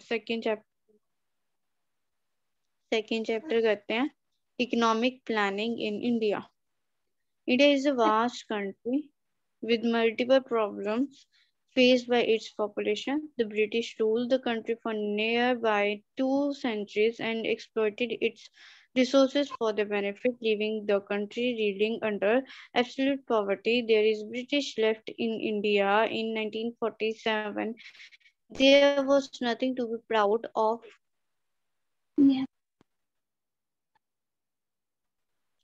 Second chapter करते हैं, economic planning in India. India is a vast country with multiple problems faced by its population. The British ruled the country for nearby 2 centuries and exploited its resources for their benefit, leaving the country reeling under absolute poverty. There is British left in India in 1947. There was nothing to be proud of Yeah.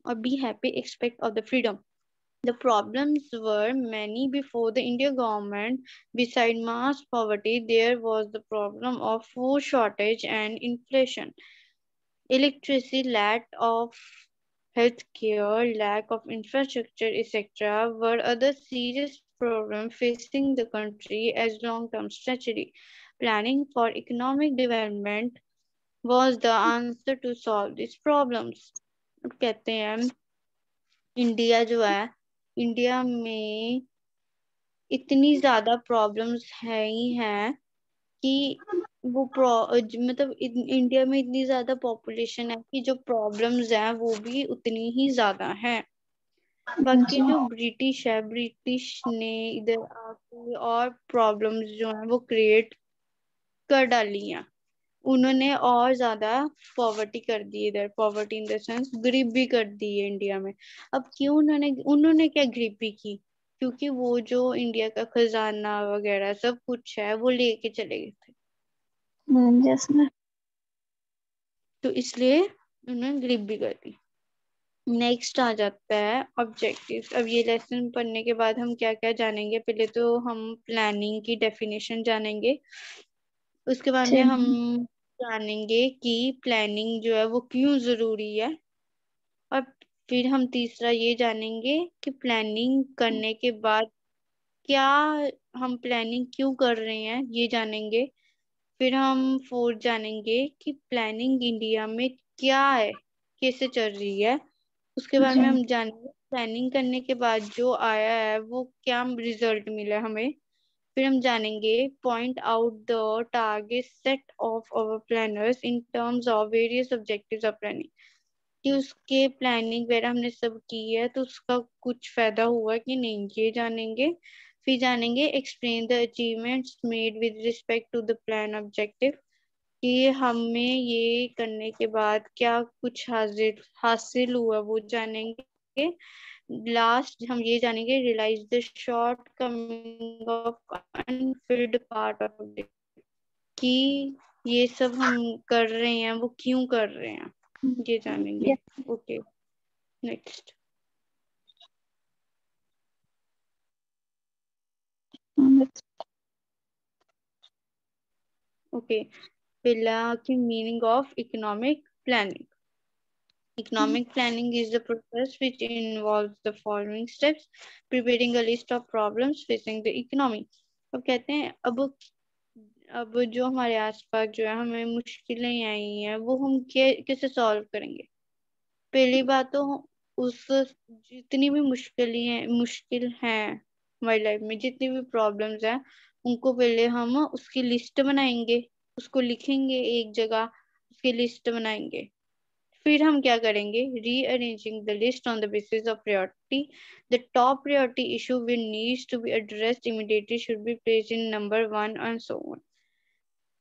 or be happy expect of the freedom. The problems were many before the Indian government. Beside mass poverty, there was the problem of food shortage and inflation, electricity, lack of health care, lack of infrastructure, etc. were other serious problems facing the country as long-term strategy. Planning for economic development was the answer to solve these problems. अब कहते हैं India जो है, India में इतनी ज्यादा problems है ही हैं कि वो मतलब इंडिया में इतनी ज्यादा पॉपुलेशन है कि जो प्रॉब्लम्स हैं वो भी उतनी ही ज्यादा हैं। बाकी जो ब्रिटिश है, ब्रिटिश ने इधर आके और प्रॉब्लम्स जो हैं वो क्रिएट कर डाली हैं। उन्होंने और ज्यादा पॉवर्टी कर दी, इधर पॉवर्टी इन द सेंस गरीबी कर दी है इंडिया में। अब क्यों उन्होंने क्या गरीबी की? क्योंकि वो जो इंडिया का खजाना वगैरह सब कुछ है वो लेके चले गए थे, तो इसलिए उन्होंने गरीबी कर दी। नेक्स्ट आ जाता है ऑब्जेक्टिव्स। अब ये लेसन पढ़ने के बाद हम क्या क्या जानेंगे? पहले तो हम प्लानिंग की डेफिनेशन जानेंगे, उसके बाद में हम जानेंगे कि प्लानिंग जो है वो क्यों जरूरी है, और फिर हम तीसरा ये जानेंगे कि प्लानिंग करने के बाद क्या, हम प्लानिंग क्यों कर रहे हैं ये जानेंगे। फिर हम फोर्थ जानेंगे कि प्लानिंग इंडिया में क्या है, कैसे चल रही है। उसके बाद में हम जानेंगे प्लानिंग करने के बाद जो आया है वो क्या रिजल्ट मिला हमें। फिर हम जानेंगे point out the target set of our planners in terms of various objectives of planning, कि उसके प्लानिंग वगैरह हमने सब की है तो उसका कुछ फायदा हुआ कि नहीं, ये जानेंगे। फिर जानेंगे explain the achievements made with respect to the plan objective, कि हमें ये करने के बाद क्या कुछ हासिल हासिल हुआ वो जानेंगे। लास्ट हम ये जानेंगे realise the shortcoming of unfilled part of it, कि ये सब हम कर रहे हैं वो क्यों कर रहे हैं, ये जानेंगे। Okay, next. ओके, पहला की meaning of economic planning. Economic planning is the process which involves the following steps: preparing a list of problems facing the economy. अब कहते हैं अब जो हमारे आसपास जो है हमें मुश्किलें आई हैं वो हम कैसे सॉल्व करेंगे। पहली बात तो उस जितनी भी मुश्किल हैं हमारी लाइफ में, जितनी भी प्रॉब्लम्स हैं उनको पहले हम उसकी लिस्ट बनाएंगे, उसको लिखेंगे एक जगह, उसकी लिस्ट बनाएंगे। फिर हम क्या करेंगे? Rearranging the list on the basis of priority, the top priority issue will needs to be addressed immediately should be placed in number 1 and so on.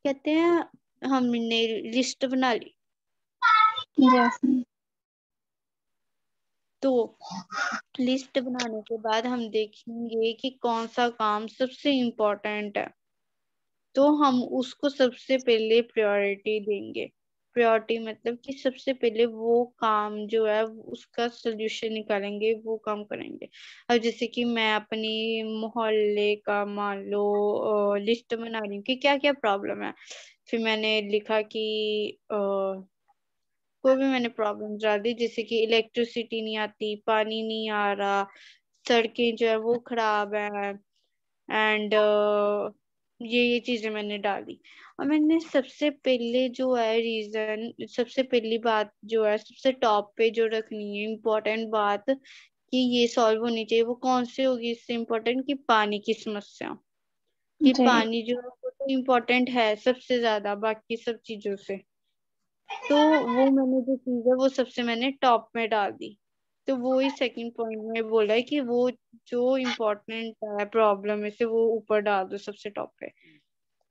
कहते हैं हमने लिस्ट बना ली, तो लिस्ट बनाने के बाद हम देखेंगे कि कौन सा काम सबसे इम्पोर्टेंट है, तो हम उसको सबसे पहले प्रायोरिटी देंगे। प्रायोरिटी मतलब कि सबसे पहले वो काम जो है उसका सोल्यूशन निकालेंगे, वो काम करेंगे। अब जैसे कि मैं अपनी मोहल्ले का मान लो लिस्ट बना रही हूँ कि क्या क्या प्रॉब्लम है। फिर मैंने लिखा कि कोई भी मैंने प्रॉब्लम डाल दी, जैसे कि इलेक्ट्रिसिटी नहीं आती, पानी नहीं आ रहा, सड़कें जो है वो खराब है, एंड ये चीजें मैंने डाली। और मैंने सबसे पहले जो है रीजन, सबसे पहली बात जो है सबसे टॉप पे जो रखनी है इम्पोर्टेंट बात कि ये सॉल्व होनी चाहिए, वो कौन सी होगी इससे इम्पोर्टेंट? कि पानी की समस्या, कि पानी जो है वो तो इम्पोर्टेंट है सबसे ज्यादा बाकी सब चीजों से। तो वो मैंने जो चीज है वो सबसे मैंने टॉप में डाल दी। तो वो ही सेकंड पॉइंट में बोला है कि वो जो इम्पोर्टेंट है प्रॉब्लम में से वो ऊपर डाल दो सबसे टॉप पे।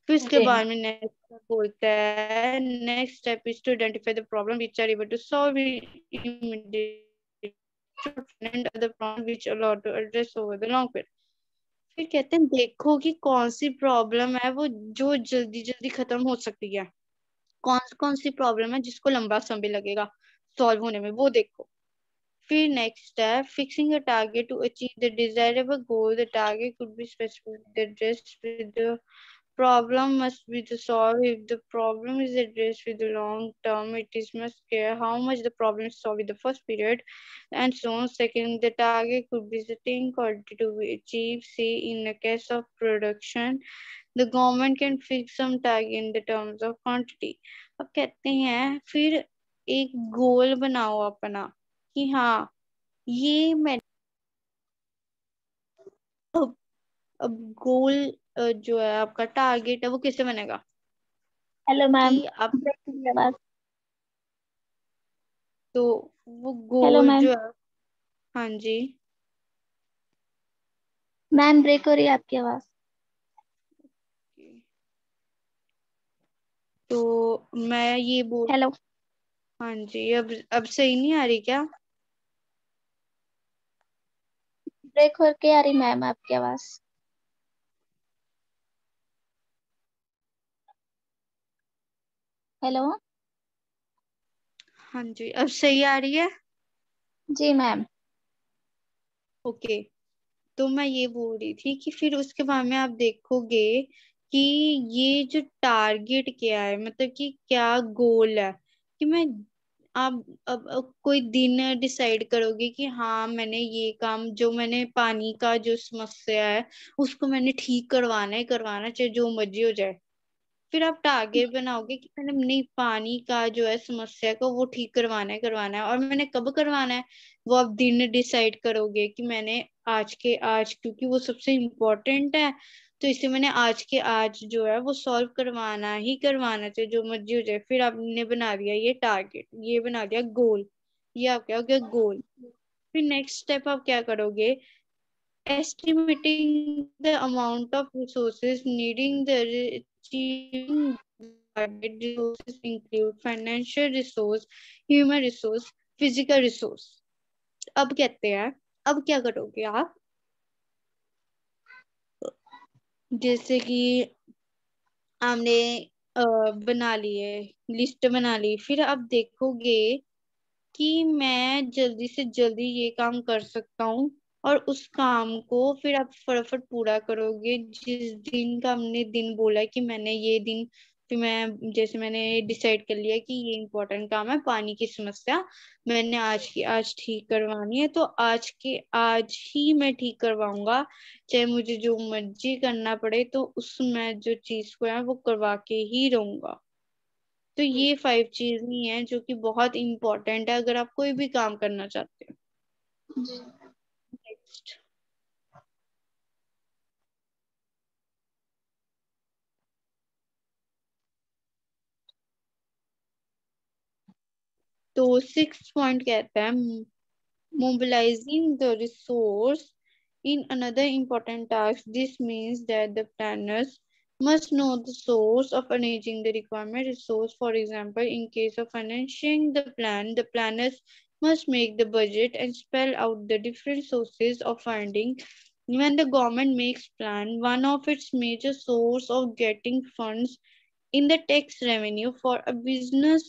फिर इसके जी बाद में नेक्स्ट बोलता है next step is to identify the problem which are able to solve immediately and other problem which allow to address over the long period. फिर कहते हैं देखो कि कौन सी प्रॉब्लम है वो जो जल्दी जल्दी खत्म हो सकती है, कौन कौन सी प्रॉब्लम है जिसको लंबा समय लगेगा सॉल्व होने में, वो देखो। फिर नेक्स्ट है fixing a target to achieve the desirable goal. The target could be specific address with the problem must be the solved. If the problem is addressed with the long term, it is must care how much the problem is solved in the first period, and so on. Second, the target could be certain quantity to be achieved. Say in the case of production, the government can fix some target in the terms of quantity. अब कहते हैं फिर एक गोल बनाओ अपना कि हाँ ये मैं अब अब गोल जो है आपका टारगेट है वो कैसे बनेगा हेलो मैम, कि आप ब्रेक हो रही है आवाज। तो वो हेलो गोल मैम। जो है। हाँ जी। मैम ब्रेक हो रही है आपकी आवाज। तो मैं ये बोल। हेलो। हाँ जी अब सही नहीं आ रही क्या? ब्रेक होके आ रही मैम आपकी आवाज। हेलो। हाँ जी अब सही आ रही है। जी मैम। ओके। तो मैं ये बोल रही थी कि फिर उसके बाद में आप देखोगे कि ये जो टारगेट क्या है, मतलब कि क्या गोल है कि मैं आप अब कोई दिन डिसाइड करोगे कि हाँ मैंने ये काम जो मैंने पानी का जो समस्या है उसको मैंने ठीक करवाना है, करवाना चाहे जो मर्जी हो जाए। फिर आप टारगेट बनाओगे कि मैंने नहीं पानी का जो है समस्या को वो ठीक करवाना है, करवाना है, और मैंने कब करवाना है वो आप दिन डिसाइड करोगे कि मैंने आज के आज, क्योंकि वो सबसे इम्पोर्टेंट है, तो इसे मैंने आज के आज जो है वो सॉल्व करवाना ही करवाना चाहिए जो मर्जी हो जाए। फिर आपने बना दिया ये टारगेट, ये बना दिया गोल, ये आप क्या हो गया गोल। फिर नेक्स्ट स्टेप आप क्या करोगे, estimating the amount of resources needing the achieving the target. Resources include financial resource, human resource, physical resource। अब कहते हैं अब क्या करोगे आप, जैसे कि हमने बना लिए, लिस्ट बना ली, फिर आप देखोगे कि मैं जल्दी से जल्दी ये काम कर सकता हूँ, और उस काम को फिर आप फटाफट पूरा करोगे जिस दिन का हमने दिन बोला है कि मैंने ये दिन, फिर मैं जैसे मैंने डिसाइड कर लिया कि ये इम्पोर्टेंट काम है पानी की समस्या, मैंने आज की आज ठीक करवानी है, तो आज के आज ही मैं ठीक करवाऊंगा, चाहे मुझे जो मर्जी करना पड़े, तो उसमें जो चीज को है वो करवा के ही रहूंगा। तो ये 5 चीज ही हैं जो कि बहुत इंपॉर्टेंट है अगर आप कोई भी काम करना चाहते हो। जी नेक्स्ट। तो 6 पॉइंट कहता है mobilizing the resource in another important task. This means that the planners must know the source of managing the requirement resource. For example, in case of financing the plan, the planners must make the budget and spell out the different sources of funding. When the government makes plan, one of its major source of getting funds in the tax revenue for a business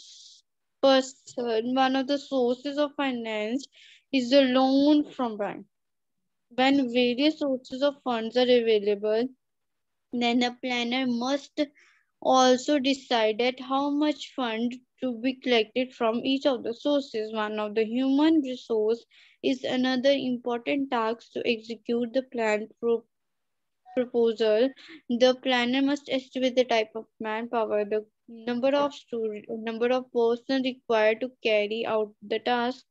person, one of the sources of finance is the loan from bank. When various sources of funds are available, then the planner must also decide at how much fund to be collected from each of the sources. One of the human resource is another important task to execute the plan proposal. The planner must estimate the type of manpower, the number of person required to carry out the task,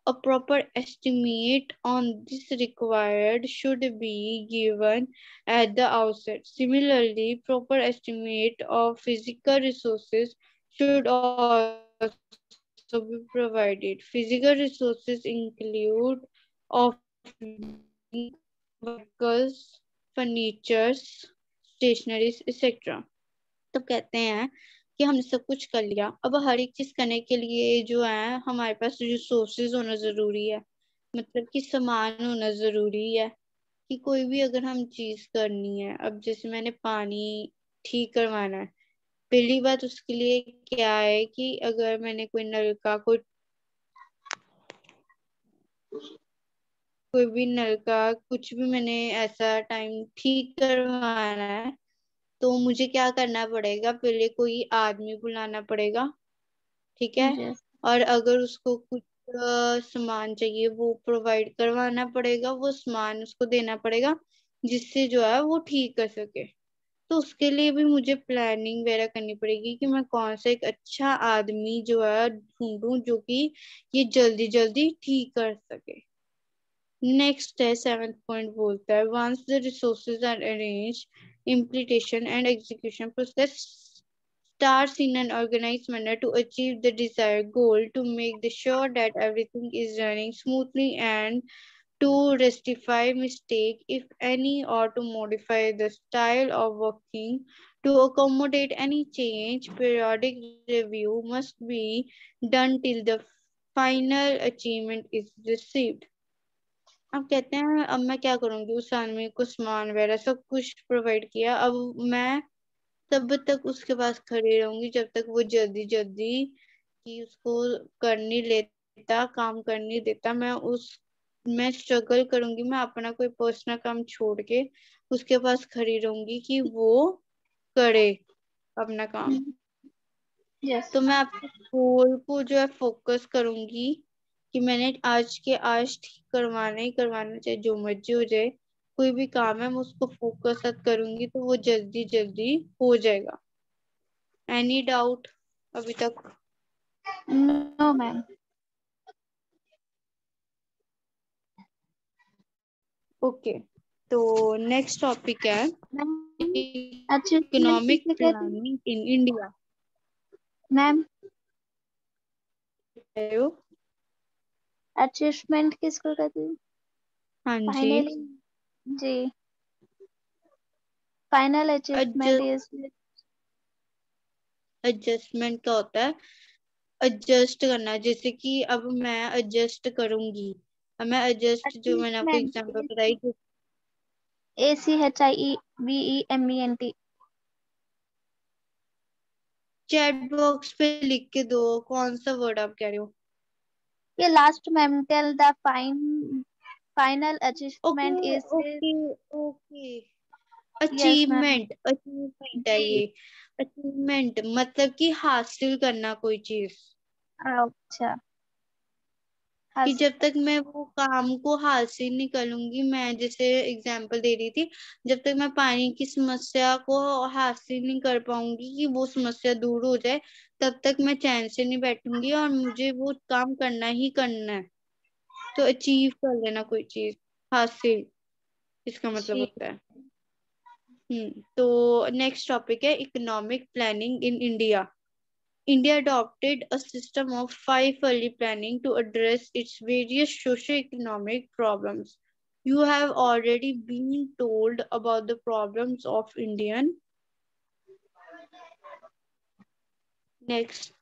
A proper estimate on this required should be given at the outset. Similarly, proper estimate of physical resources should also be provided. Physical resources include office building, vehicles, furnitures, stationaries, etc. तो कहते हैं कि हमने सब कुछ कर लिया, अब हर एक चीज करने के लिए जो है हमारे पास रिसोर्सेज होना जरूरी है, मतलब कि सामान होना जरूरी है। कि कोई भी अगर हम चीज करनी है, अब जैसे मैंने पानी ठीक करवाना है, पहली बात उसके लिए क्या है कि अगर मैंने कोई नल का कोई भी नल का कुछ भी मैंने ऐसा टाइम ठीक करवाना है, तो मुझे क्या करना पड़ेगा, पहले कोई आदमी बुलाना पड़ेगा, ठीक है। यस। और अगर उसको कुछ सामान चाहिए वो प्रोवाइड करवाना पड़ेगा, वो सामान उसको देना पड़ेगा जिससे जो है वो ठीक कर सके। तो उसके लिए भी मुझे प्लानिंग वगैरह करनी पड़ेगी कि मैं कौन सा एक अच्छा आदमी जो है ढूंढूं जो कि ये जल्दी जल्दी ठीक कर सके। नेक्स्ट है 7th पॉइंट, बोलता है once the resources are arrange, implementation and execution process starts in an organized manner to achieve the desired goal, to make the sure that everything is running smoothly, and to rectify mistake if any, or to modify the style of working to accommodate any change. Periodic review must be done till the final achievement is received. अब कहते हैं अब मैं क्या करूंगी, उस आदमी को सामान वगैरह सब कुछ प्रोवाइड किया, अब मैं तब तक उसके पास खड़ी रहूंगी जब तक वो जल्दी जल्दी कि उसको कर नहीं लेता, काम कर नहीं देता। मैं स्ट्रगल करूंगी, मैं अपना कोई पर्सनल काम छोड़ के उसके पास खड़ी रहूंगी कि वो करे अपना काम। यस। तो मैं अपने गोल को जो है फोकस करूंगी कि मैंने आज के आज ठीक करवाना ही करवाना, चाहे जो मर्जी हो जाए। कोई भी काम है मैं उसको फोकस करूंगी तो वो जल्दी जल्दी हो जाएगा। एनी डाउट अभी तक? No ma'am. ओके, तो नेक्स्ट टॉपिक है मैम अचीवमेंट इकोनॉमिक किसे कहते हैं? Planning in India. Ma'am achievement किसको कहते हैं? हाँ जी। फाइनली। जी। Final achievement is. एडजस्टमेंट का होता है एडजस्ट करना, जैसे कि अब मैं एडजस्ट करूंगी। अब मैं एडजस्ट जो मैंने आपको अचीवमेंट एग्जांपल बताई, ACHIEVEMENT। चैट बॉक्स पे लिख के दो कौन सा वर्ड आप कह रहे हो। ये last ma'am tell the final okay achievement is. Okay okay, yes ma'am. Achievement achievement है जी। ये। अचीवमेंट मतलब कि हासिल करना कोई चीज। अच्छा। कि हस। जब तक मैं वो काम को हासिल नहीं करूंगी, मैं जैसे एग्जांपल दे रही थी, जब तक मैं पानी की समस्या को हासिल नहीं कर पाऊंगी कि वो समस्या दूर हो जाए, तब तक मैं चैन से नहीं बैठूंगी और मुझे वो काम करना ही करना है। तो अचीव कर लेना कोई चीज, हासिल, इसका मतलब जी। होता है। तो नेक्स्ट टॉपिक है economic planning in India. India adopted a system of 5 yearly planning to address its various socio-economic problems. You have already been told about the problems of Indian. Next,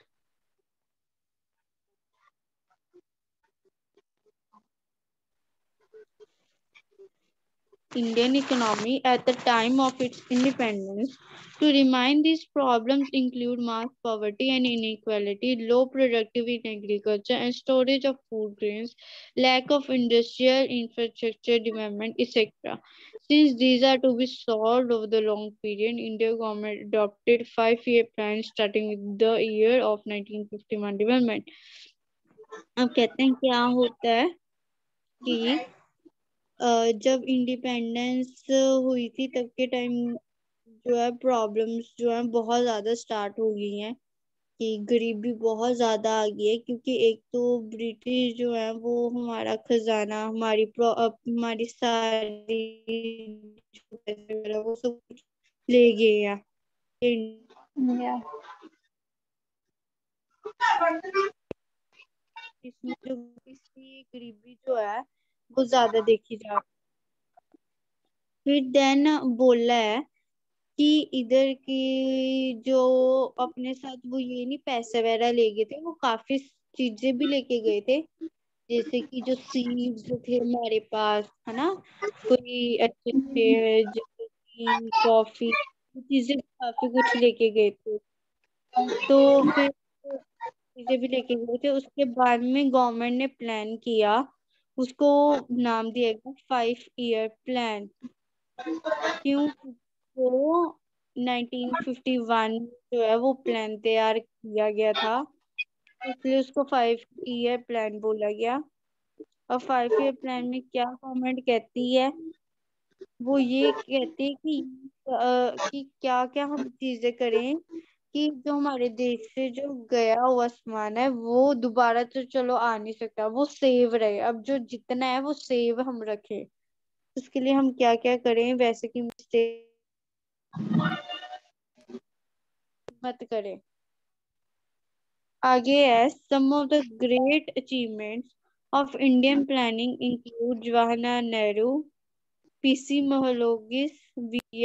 Indian economy at the time of its independence. To remind, these problems include mass poverty and inequality, low productivity in agriculture and storage of food grains, lack of industrial infrastructure development, etc. Since these are to be solved over the long period, Indian government adopted 5 year plans starting with the year of 1951 development. अब कहते हैं क्या होता है कि जब independence हुई थी तब के टाइम जो है प्रॉब्लम्स जो है बहुत ज्यादा स्टार्ट हो गई हैं। कि गरीबी बहुत ज्यादा आ गई है, क्योंकि एक तो ब्रिटिश जो है वो हमारा खजाना, हमारी सारी जो पैसे वगैरह वो सब कुछ ले गए हैं। या इसमें जो इसकी गरीबी जो है वो ज्यादा देखी जा रही है। फिर देन बोला है कि इधर की जो अपने साथ वो ये नहीं पैसे वगैरह ले गए थे, वो काफी चीजें भी लेके गए थे, जैसे कि जो सीड्स थे हमारे पास, है ना, कोई अच्छे अच्छे जैसे कि कॉफी, चीजें काफी कुछ लेके गए थे। तो फिर चीजें भी लेके गए थे, उसके बाद में गवर्नमेंट ने प्लान किया, उसको नाम दिया गया 5 ईयर प्लान। क्यों? वो 1951 जो है वो प्लान तैयार किया गया था, इसलिए उसको 5 ईयर प्लान बोला गया। और 5 ईयर प्लान में क्या गवर्नमेंट कहती है, वो ये कहती है कि क्या क्या हम चीजें करें कि जो हमारे देश से जो गया हुआ सामान है वो दोबारा तो चलो आ नहीं सकता, वो सेव रहे, अब जो जितना है वो सेव हम रखें। उसके लिए हम क्या क्या करें, वैसे की मिस्टेक मत करें। आगे है, some of the great achievements of Indian planning include Jawaharlal Nehru, PC Mahalanobis, V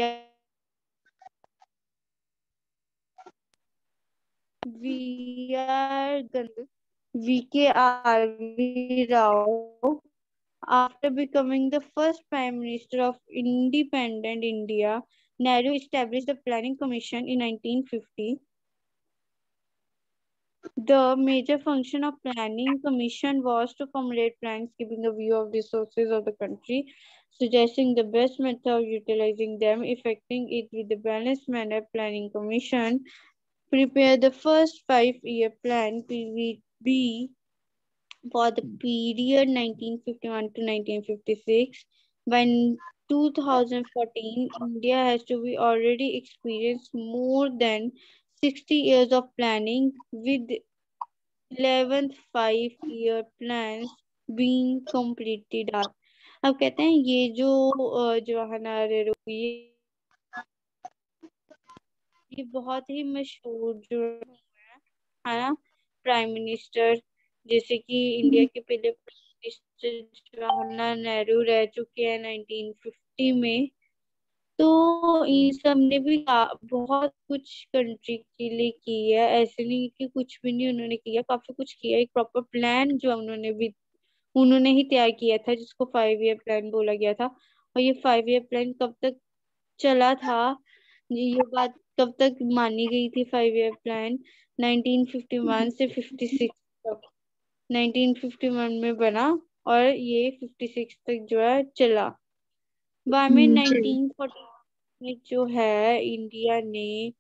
R गंध, V K R V Rao. After becoming the first Prime Minister of independent India, Nehru established the Planning Commission in 1950. The major function of Planning Commission was to formulate plans giving a view of the resources of the country, suggesting the best method of utilizing them, effecting it with a balanced manner. Planning Commission prepared the first 5 year plan (PVB) for the period 1951 to 1956. By 2014, India has to be already experienced more than 60 years of planning, with 11th 5 year plans being completed are. अब कहते हैं ये जो जवाहरलाल नेहरू, ये बहुत ही मशहूर जो है ना प्राइम मिनिस्टर, जैसे कि इंडिया के पहले प्राइम मिनिस्टर जवाहरलाल नेहरू रह चुके हैं 1950 में। तो इन सब ने भी बहुत कुछ कंट्री के लिए किया है, ऐसे नहीं कि कुछ भी नहीं उन्होंने किया, काफी कुछ किया। एक प्रॉपर प्लान जो उन्होंने ही तैयार किया था, जिसको 5 ईयर प्लान बोला गया था। और ये 5 ईयर प्लान कब तक चला था, ये बात कब तक मानी गई थी? 5 ईयर प्लान 1951 से 56 तक, 1951 में बना और ये 56 तक जो है चला। बाद में जी 1940 में जो है इंडिया ने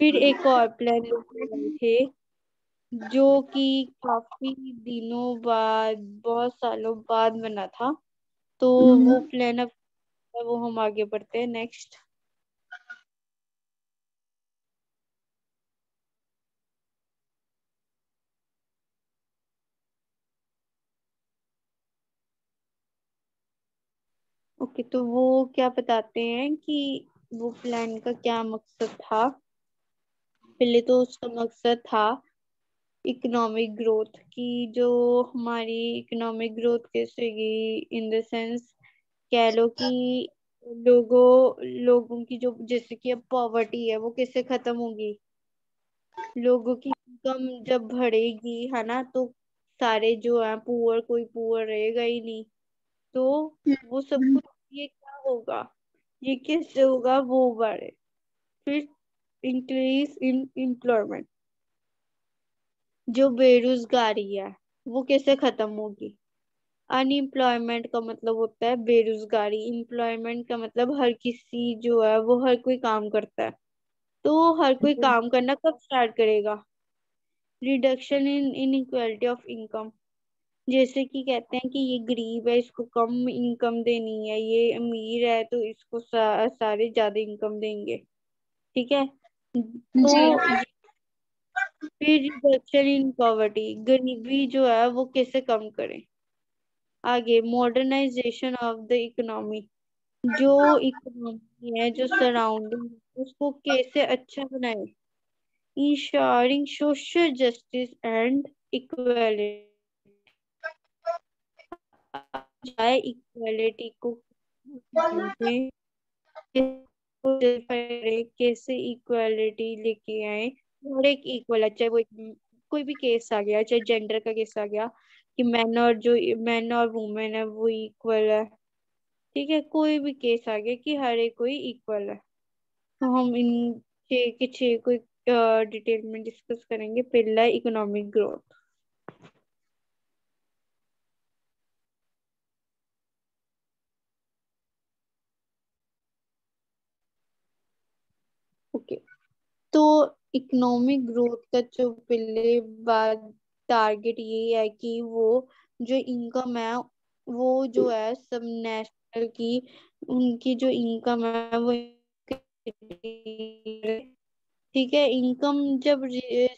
फिर एक और प्लान लेके आए थे, जो कि काफी दिनों बाद, बहुत सालों बाद बना था। तो वो प्लान अब वो हम आगे बढ़ते हैं नेक्स्ट। ओके, तो वो क्या बताते हैं कि वो प्लान का क्या मकसद था। पहले तो उसका मकसद था इकोनॉमिक ग्रोथ की, जो हमारी इकोनॉमिक ग्रोथ कैसे गई, इन द सेंस कह लो कि लोगों की जो, जैसे कि अब पॉवर्टी है वो कैसे खत्म होगी, लोगों की इनकम जब बढ़ेगी, है ना, तो सारे जो है पुअर, कोई पुअर रहेगा ही नहीं। तो वो सब कुछ, ये क्या होगा, ये कैसे होगा, वो बढ़े। फिर इंक्रीज इन एम्प्लॉयमेंट, जो बेरोजगारी है वो कैसे खत्म होगी। अनएम्प्लॉयमेंट का मतलब होता है बेरोजगारी, एम्प्लॉयमेंट का मतलब हर किसी जो है वो हर कोई काम करता है। तो हर कोई काम करना कब स्टार्ट करेगा? Reduction in inequality of income, जैसे कि कहते हैं कि ये गरीब है इसको कम इनकम देनी है, ये अमीर है तो इसको सारे ज्यादा इनकम देंगे। ठीक है, जी तो फिर रिडक्शन इन पॉवर्टी, गरीबी जो है वो कैसे कम करें। आगे मॉडर्नाइजेशन ऑफ द इकोनॉमी, जो इकोनॉमी है, जो सराउंडिंग, उसको कैसे अच्छा बनाए। Ensuring social justice and equality, जाए इक्वालिटी को समझें, कैसे इक्वालिटी लेके आए, हर एक इक्वल है। चाहे वो कोई भी केस आ गया, चाहे जेंडर का केस आ गया कि मैन और वुमेन है वो इक्वल है, ठीक है, कोई भी केस आ गया कि हर एक कोई इक्वल है। तो हम इन छह के छह को डिटेल में डिस्कस करेंगे। पहला इकोनॉमिक ग्रोथ। ओके, तो इकोनॉमिक ग्रोथ का जो पहले बात टारगेट ये है कि वो जो इनकम है वो जो है सब नेशनल की, उनकी जो इनकम है वो, ठीक है, इनकम जब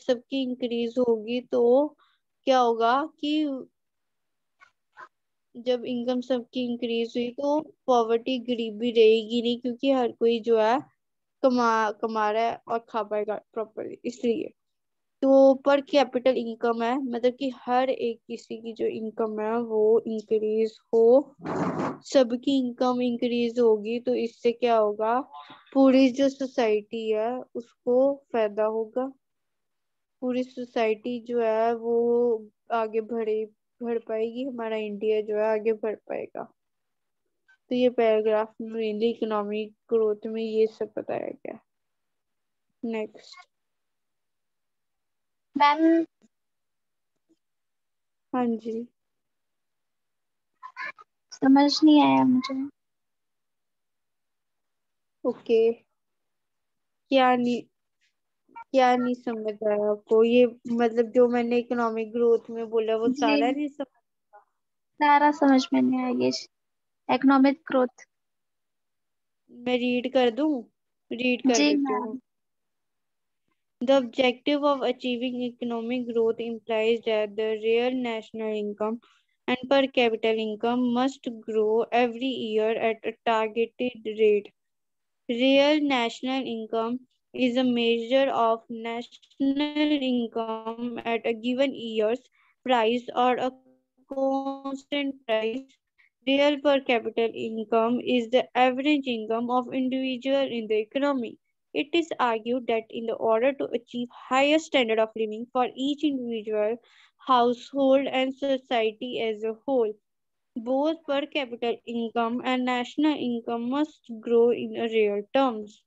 सबकी इंक्रीज होगी तो क्या होगा कि जब इनकम सबकी इंक्रीज हुई तो पॉवर्टी, गरीबी रहेगी नहीं, क्योंकि हर कोई जो है कमा कमा रहा है और खा पाएगा प्रॉपरली, इसलिए। तो पर कैपिटल इनकम है, मतलब कि हर एक किसी की जो इनकम है वो इंक्रीज हो, सबकी इनकम इंक्रीज होगी तो इससे क्या होगा, पूरी जो सोसाइटी है उसको फायदा होगा। पूरी सोसाइटी जो है वो आगे बढ़ पाएगी, हमारा इंडिया जो है आगे बढ़ पाएगा। तो ये पैराग्राफ में मेनली इकोनॉमिक ग्रोथ में ये सब बताया गया। नेक्स्ट। मैम हाँ जी। समझ नहीं आया मुझे। ओके, क्या नहीं, क्या नहीं समझ आया आपको ये, मतलब जो मैंने इकोनॉमिक ग्रोथ में बोला वो जी, सारा नहीं समझ। सारा समझ में नहीं आया ये। Economic growth. मैं रीड कर दूं, रीड कर जी देती हूँ। Ma'am. The objective of achieving economic growth implies that the real national income and per capita income must grow every year at a targeted rate. Real national income is a measure of national income at a given year's price or a constant price. Real per capita income is the average income of individual in the economy. It is argued that in the order to achieve higher standard of living for each individual, household and society as a whole, both per capita income and national income must grow in real terms.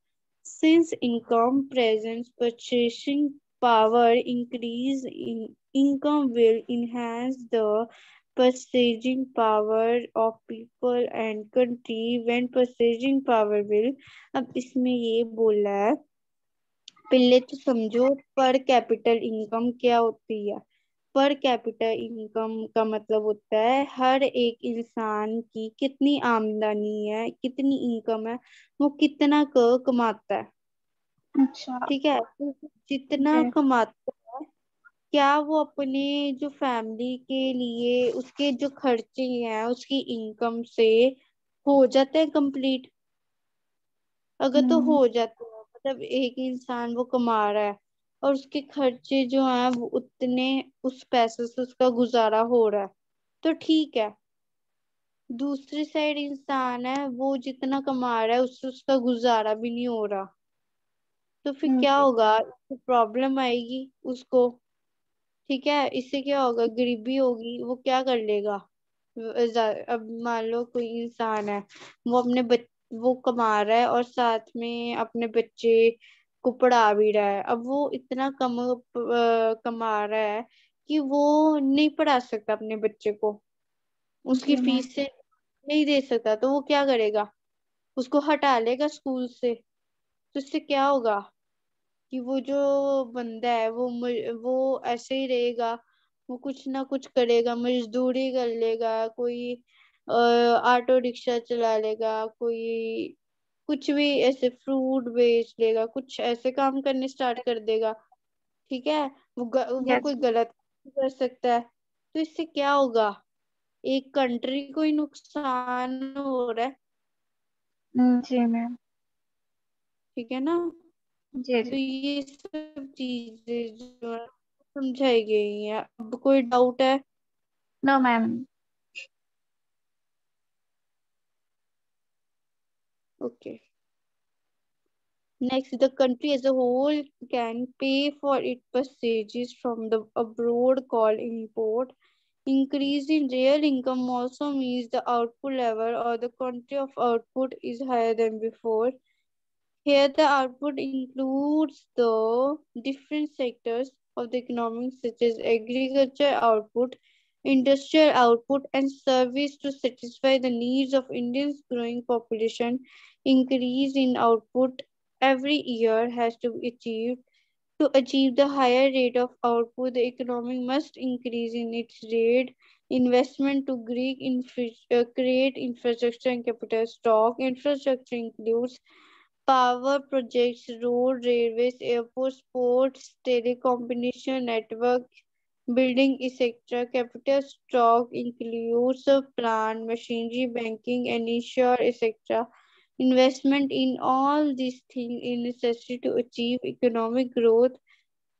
Since income presents purchasing power, increase in income will enhance the purchasing power of people and country when purchasing power will। अब इसमें ये बोला है, पहले तो समझो पर capital income क्या होती है। पर कैपिटा इनकम का मतलब होता है हर एक इंसान की कितनी आमदनी है, कितनी इनकम है, वो कितना कमाता है, अच्छा। ठीक है। तो जितना जी। कमाता है, क्या वो अपने जो फैमिली के लिए उसके जो खर्चे हैं उसकी इनकम से हो जाते हैं कंप्लीट। अगर तो हम्म। हो जाते हैं, मतलब एक इंसान वो कमा रहा है और उसके खर्चे जो हैं वो उतने, उस पैसे से उसका गुजारा हो रहा है, तो ठीक है। दूसरी साइड इंसान है वो जितना कमा रहा है उससे उसका गुजारा भी नहीं हो रहा, तो फिर क्या जी। होगा, प्रॉब्लम आएगी उसको, ठीक है। इससे क्या होगा, गरीबी होगी, वो क्या कर लेगा। अब मान लो कोई इंसान है, वो वो कमा रहा है और साथ में अपने बच्चे को पढ़ा भी रहा है। अब वो इतना कमा रहा है कि वो नहीं पढ़ा सकता अपने बच्चे को, उसकी जी मैम। फीस से नहीं दे सकता, तो वो क्या करेगा, उसको हटा लेगा स्कूल से। तो इससे क्या होगा कि वो जो बंदा है वो ऐसे ही रहेगा, वो कुछ ना कुछ करेगा, मजदूरी कर लेगा, कोई ऑटो रिक्शा चला लेगा, कोई कुछ भी ऐसे फ्रूट बेच लेगा, कुछ ऐसे काम करने स्टार्ट कर देगा, ठीक है, वो Yes. कोई गलत कर सकता है। तो इससे क्या होगा, एक कंट्री को ही नुकसान हो रहा है। जी मैम। ठीक है ना। जी तो जी। ये सब चीजें जो है समझाई गई हैं। अब कोई डाउट है? No ma'am. Okay. Next, the country as a whole can pay for its purchases from the abroad called import. Increase in real income also means the output level or the quantity of output is higher than before. Here, the output includes the different sectors of the economy, such as agriculture output, industrial output, and service to satisfy the needs of India's growing population. Increase in output every year has to be achieved. To achieve the higher rate of output, the economy must increase in its rate. Investment to create infrastructure and capital stock. Infrastructure includes power projects, road, railways, airports, ports, telecommunication network, building, etc. Capital stock includes plant, machinery, banking, and insurance, etc. Investment in all these things is necessary to achieve economic growth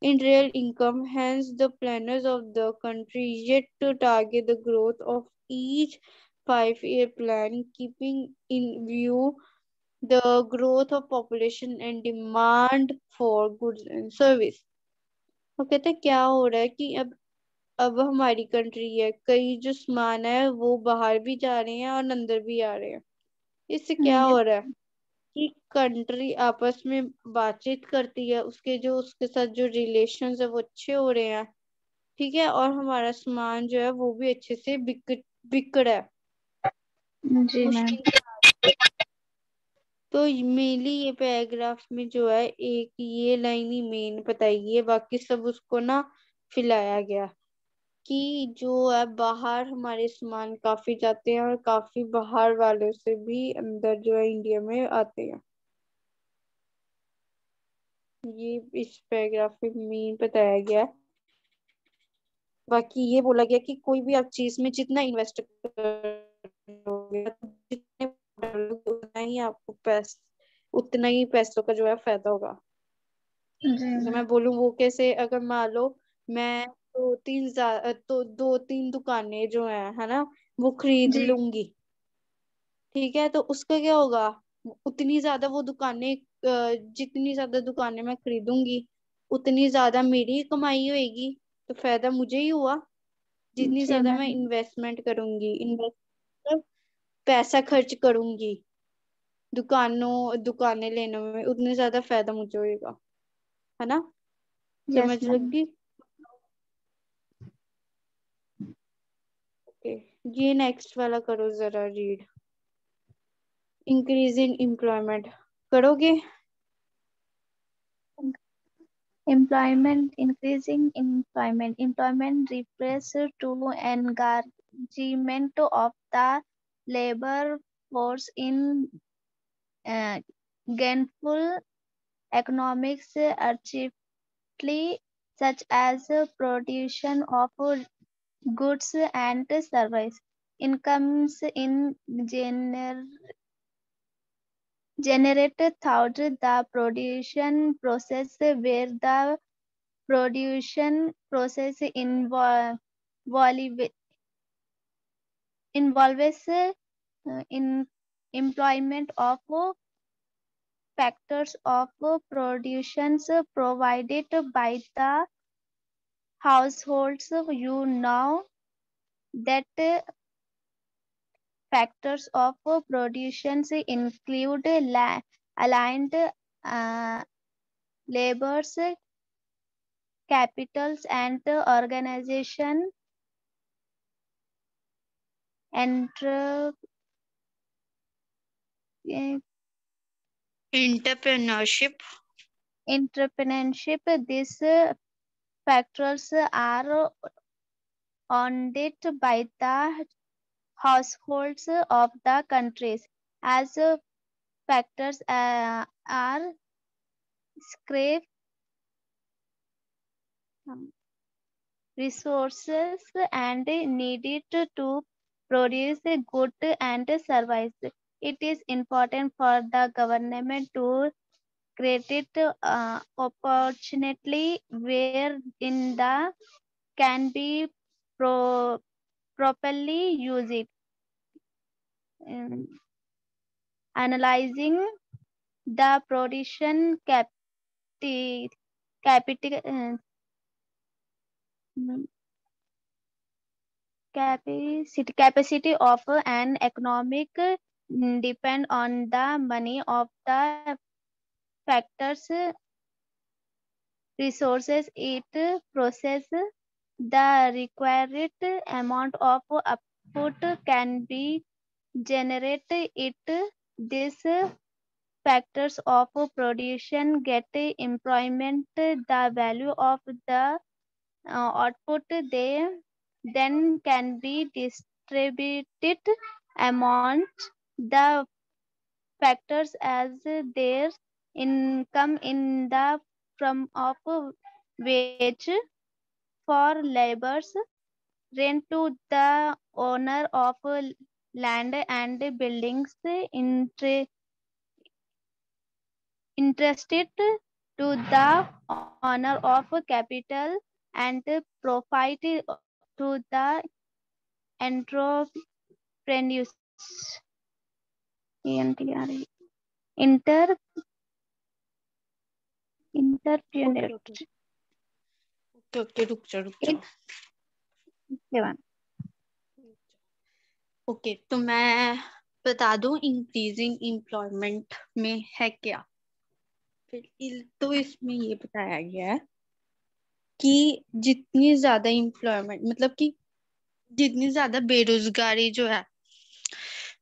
in real income. Hence, the planners of the country yet to target the growth of each 5-year plan, keeping in view the growth of population and demand for goods and service। वो कहते हैं क्या हो रहा है कि अब हमारी कंट्री है, कई जो सामान है वो बाहर भी जा रहे हैं और अंदर भी आ रहे हैं। इससे क्या Yes. हो रहा है कि कंट्री आपस में बातचीत करती है, उसके जो उसके साथ जो रिलेशंस है वो अच्छे हो रहे हैं। ठीक है, और हमारा सामान जो है वो भी अच्छे से बिक रहा है, जी मैम। मुश्किल से। तो मेनली ये पैराग्राफ में जो है एक ये लाइन ही मेन बताई गई है, बाकी सब उसको ना फिलाया गया कि जो है बाहर हमारे सामान काफी जाते हैं और काफी बाहर वालों से भी अंदर जो है इंडिया में आते हैं। ये इस पैराग्राफ में मेन बताया गया है। बाकी ये बोला गया कि कोई भी आप चीज में जितना इन्वेस्ट करोगे, जितने डालोगे, उतना ही पैसों का जो है फायदा होगा। जी जैसे मैम। मैं बोलूँ वो कैसे, अगर मान लो मैं दो तीन दुकानें जो है ना, वो खरीद जी लूंगी। ठीक है, तो उसका क्या होगा, उतनी ज्यादा वो दुकानें जितनी ज्यादा दुकानें मैं खरीदूंगी उतनी ज्यादा मेरी कमाई होएगी, तो फायदा मुझे ही हुआ। जितनी जी ज्यादा मैं मैम। इन्वेस्टमेंट करूंगी, पैसा खर्च करूंगी दुकानें लेने में, उतनी ज्यादा फायदा मुझे होएगा। है ना, यस समझ मैम। लगी? ओके, ये नेक्स्ट वाला करो जरा रीड। इंक्रीज इन एम्प्लॉयमेंट करोगे? Employment, increasing employment. Employment refers to engagement of the labor force in uh, gainful economics activity such as production of goods and service. Incomes in generate throughout the production process where the production process involve, involves in employment of factors of productions provided by the households. You know that factors of productions include aligned labors, capitals, and organization, entre, eh, entrepreneurship. entrepreneurship. These factors are owned by the households of the countries. As factors are scrape resources and needed to produce a good and service. It is important for the government to create opportunity where in the can be pro- properly used. Um, Analyzing the production capital capacity of an economic depend on the money of the factors resources it process the required amount of output can be generated it these factors of production get employment the value of the output they then can be distributed among the factors as their income in the form of wage for laborers, rent to the owner of land and buildings, interested to the owner of capital and profit to the entrepreneurs. ENTRE. Inter okay entrepreneur. Okay okay okay, रुक It जाओ। seven. Okay, तो मैं बता दूं increasing employment में है क्या। फिर तो इसमें ये बताया गया है कि जितनी ज्यादा एम्प्लॉयमेंट, मतलब कि जितनी ज्यादा बेरोजगारी जो है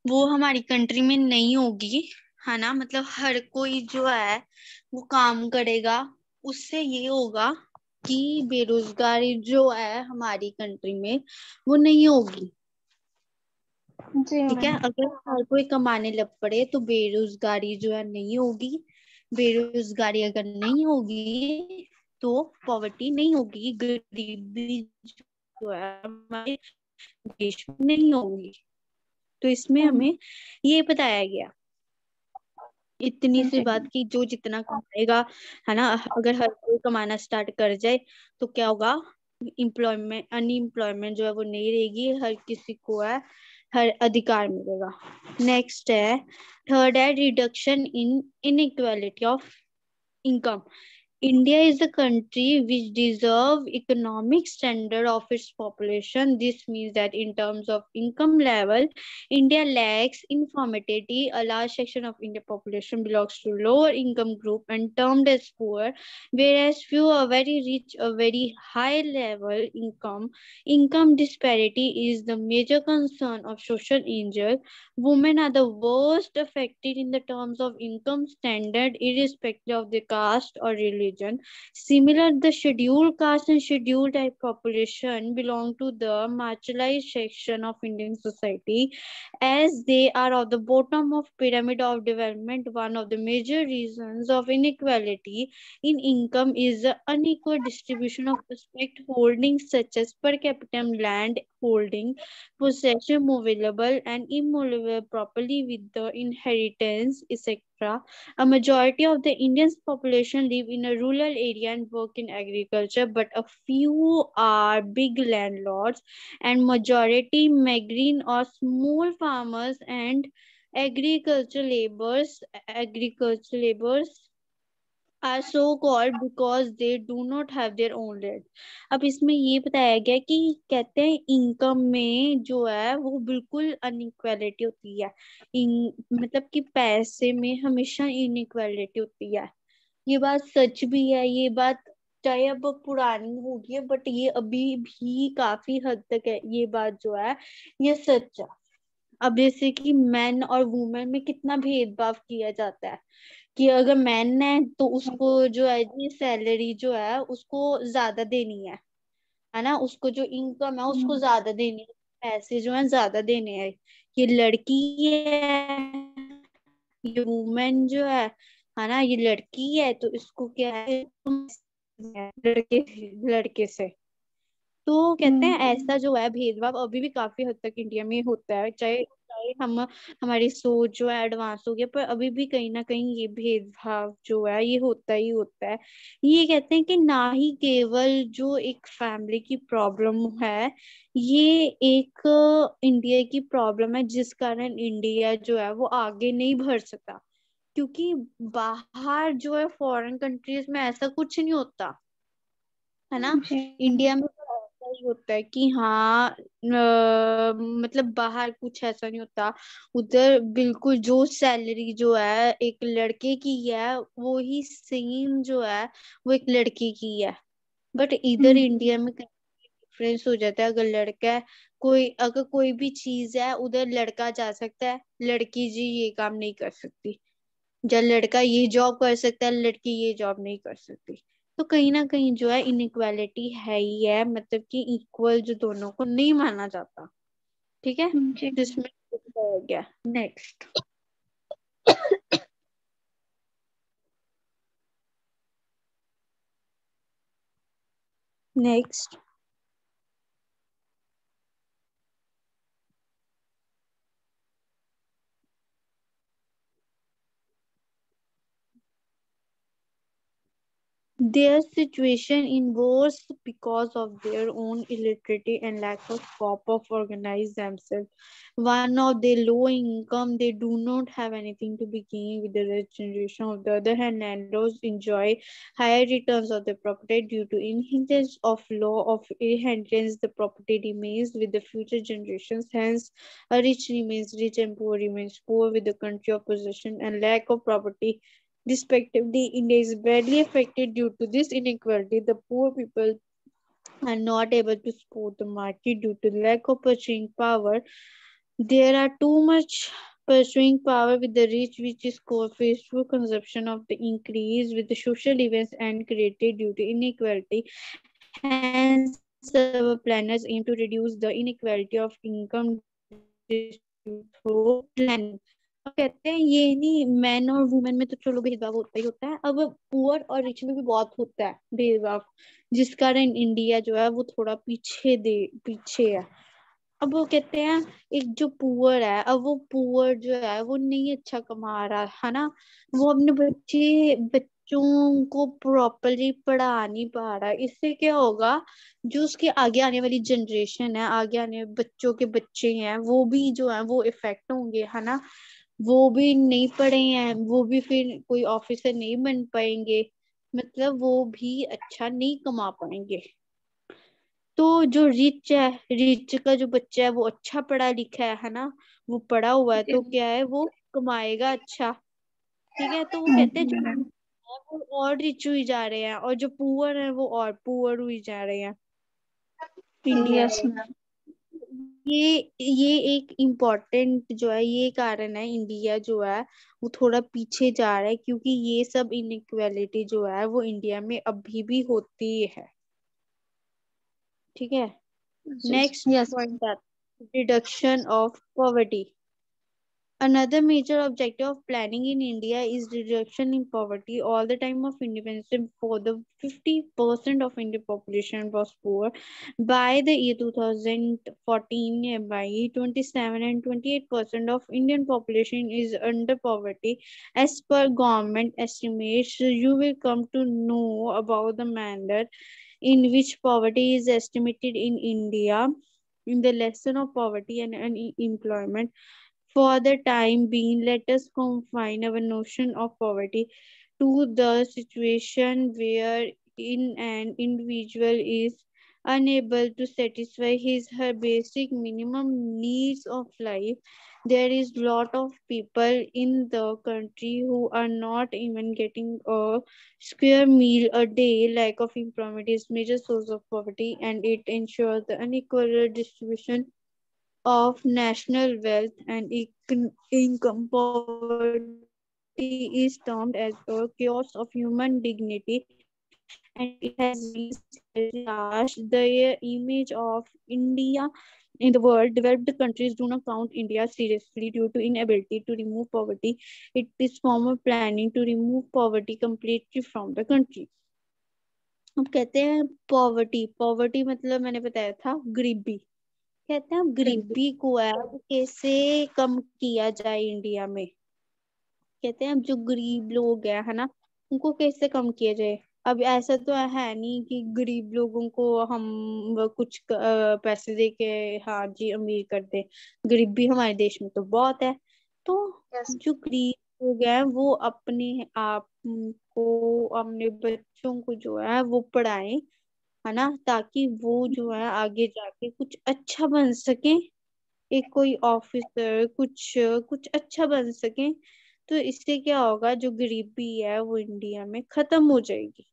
वो हमारी कंट्री में नहीं होगी, है ना, मतलब हर कोई जो है वो काम करेगा, उससे ये होगा कि बेरोजगारी जो है हमारी कंट्री में वो नहीं होगी। जी ठीक है, मैम। अगर हर कोई कमाने लग पड़े तो बेरोजगारी जो है नहीं होगी। बेरोजगारी अगर नहीं होगी तो पॉवर्टी नहीं होगी, गरीबी जो है हमारे देश में नहीं होगी। तो इसमें हमें ये बताया गया, इतनी सी जी बात की जो जितना कमाएगा, है ना, अगर हर कोई कमाना स्टार्ट कर जाए तो क्या होगा, एम्प्लॉयमेंट अनएम्प्लॉयमेंट जो है वो नहीं रहेगी, हर किसी को है हर अधिकार मिलेगा। नेक्स्ट है, थर्ड है reduction in inequality of income. India is a country which deserve economic standard of its population. This means that in terms of income level, India lacks uniformity. A large section of Indian population belongs to lower income group and termed as poor, whereas few are very rich, a very high level income. Income disparity is the major concern of social angel. Women are the worst affected in the terms of income standard, irrespective of the caste or religion. Similar, the scheduled caste and scheduled type population belong to the marginalized section of Indian society, as they are at the bottom of pyramid of development. One of the major reasons of inequality in income is the unequal distribution of respect holdings such as per capita land holding, possession movable and immovable property with the inheritance, etc. A majority of the Indian population live in a rural area and work in agriculture, but a few are big landlords, and majority migrant or small farmers and agriculture laborers. Agriculture laborers are so called because they do not have their own land. अब इसमें ये बताया गया कि कहते हैं income में जो है वो बिल्कुल अनइक्वालिटी होती है। मतलब कि पैसे में हमेशा इनइक्वालिटी होती है। ये बात सच भी है, ये बात चाहे अब पुरानी होगी है बट ये अभी भी काफी हद तक है, ये बात जो है ये सच है। अब जैसे कि मेन और वुमेन में कितना भेदभाव किया जाता है कि अगर मैन है तो उसको जो है ये सैलरी जो है उसको ज्यादा देनी है ना, उसको जो इनकम है उसको ज्यादा देनी है, पैसे जो है ज्यादा देने हैं। ये लड़की है, ये वुमेन जो है ना, ये लड़की है तो इसको क्या है लड़के लड़के से। तो कहते हैं ऐसा जो है भेदभाव अभी भी काफी हद तक इंडिया में होता है, चाहे चाहे हम हमारी सोच जो है एडवांस हो गया, पर अभी भी कहीं ना कहीं ये भेदभाव जो है ये होता ही होता है। ये कहते हैं कि ना ही केवल जो एक फैमिली की प्रॉब्लम है, ये एक इंडिया की प्रॉब्लम है, जिस कारण इंडिया जो है वो आगे नहीं बढ़ सकता। क्योंकि बाहर जो है फॉरेन कंट्रीज में ऐसा कुछ नहीं होता है ना। इंडिया में तो ऐसा ही होता है कि हाँ मतलब बाहर कुछ ऐसा नहीं होता। उधर बिल्कुल जो सैलरी जो है एक लड़के की है वो ही सेम जो है वो एक लड़की की है। बट इधर इंडिया में डिफरेंस हो जाता है। अगर लड़का है, कोई अगर कोई भी चीज है उधर लड़का जा सकता है, लड़की जी ये काम नहीं कर सकती। जब लड़का ये जॉब कर सकता है, लड़की ये जॉब नहीं कर सकती। तो कहीं ना कहीं जो है इनइक्वालिटी है ही है, मतलब कि इक्वल जो दोनों को नहीं माना जाता। ठीक है, तो इसमें हो गया। Next. Next. Their situation in worse because of their own illiteracy and lack of scope of organize themselves. One of the low income, they do not have anything to begin with the rich generation. On the other hand, landlords enjoy higher returns of the property due to inheritance of law of inheritance. The property remains with the future generations. Hence, a rich remains rich and poor remains poor with the country of possession and lack of property respectively. India is badly affected due to this inequality. The poor people are not able to support the market due to lack of purchasing power. There are too much purchasing power with the rich, which is caused wasteful consumption of the increase with the social events and created due to inequality. Hence, our planners aim to reduce the inequality of income distribution through planning. अब कहते हैं ये नहीं, man और women में तो चलो भेदभाव होता ही होता है, अब पुअर और रिच में भी बहुत होता है भेदभाव, जिस कारण इंडिया जो है वो थोड़ा पीछे है। अब वो कहते हैं एक जो पुअर है, अब वो पुअर जो है वो नहीं अच्छा कमा रहा है ना, वो अपने बच्चों को प्रॉपरली पढ़ा नहीं पा रहा। इससे क्या होगा, जो उसके आगे आने वाली जनरेशन है, आगे आने बच्चों के बच्चे हैं, वो भी जो है वो इफेक्ट होंगे, है ना। वो भी नहीं पढ़े हैं, वो भी फिर कोई ऑफिसर नहीं बन पाएंगे, मतलब वो भी अच्छा नहीं कमा पाएंगे। तो जो रिच है, रिच का जो बच्चा है वो अच्छा पढ़ा लिखा है ना, वो पढ़ा हुआ है, तो क्या है वो कमाएगा अच्छा। ठीक है, तो वो कहते हैं जो है वो और रिच हुई जा रहे हैं और जो पुअर है वो और पुअर हुई जा रहे हैं इंडिया यस में। मैम। ये एक इम्पोर्टेंट जो है ये कारण है, इंडिया जो है वो थोड़ा पीछे जा रहा है, क्योंकि ये सब इनइक्वालिटी जो है वो इंडिया में अभी भी होती है। ठीक है, नेक्स्ट यस। पॉइंट आता है reduction of poverty. Another major objective of planning in India is reduction in poverty. All the time of independence, for the 50% of Indian population was poor. By the year 2014, by 27 and 28% of Indian population is under poverty. As per government estimates, you will come to know about the manner in which poverty is estimated in India in the lesson of poverty and unemployment. For the time being, let us confine our notion of poverty to the situation where in an individual is unable to satisfy his her basic minimum needs of life. There is lot of people in the country who are not even getting a square meal a day. Lack of employment is major source of poverty, and it ensures the unequal distribution of national wealth and income. Poverty is termed as a chaos of human dignity, and it has been seriously tarnished the image of India in the world. Developed countries do not count India seriously due to inability to remove poverty. It is formal planning to remove poverty completely from the country. हम कहते हैं poverty, poverty मतलब मैंने बताया था गरीबी। कहते हैं गरीबी को है वो कैसे कम किया जाए इंडिया में। कहते हैं अब जो गरीब लोग है ना, उनको कैसे कम किया जाए। अब ऐसा तो है नहीं कि गरीब लोगों को हम कुछ पैसे दे के हाँ जी अमीर कर दे। गरीबी हमारे देश में तो बहुत है। तो Yes. जो गरीब लोग हैं वो अपने आप को, अपने बच्चों को जो है वो पढ़ाएं, है ना, ताकि वो जो है आगे जाके कुछ अच्छा बन सके, एक कोई ऑफिसर कुछ कुछ अच्छा बन सके। तो इससे क्या होगा, जो गरीबी है वो इंडिया में खत्म हो जाएगी।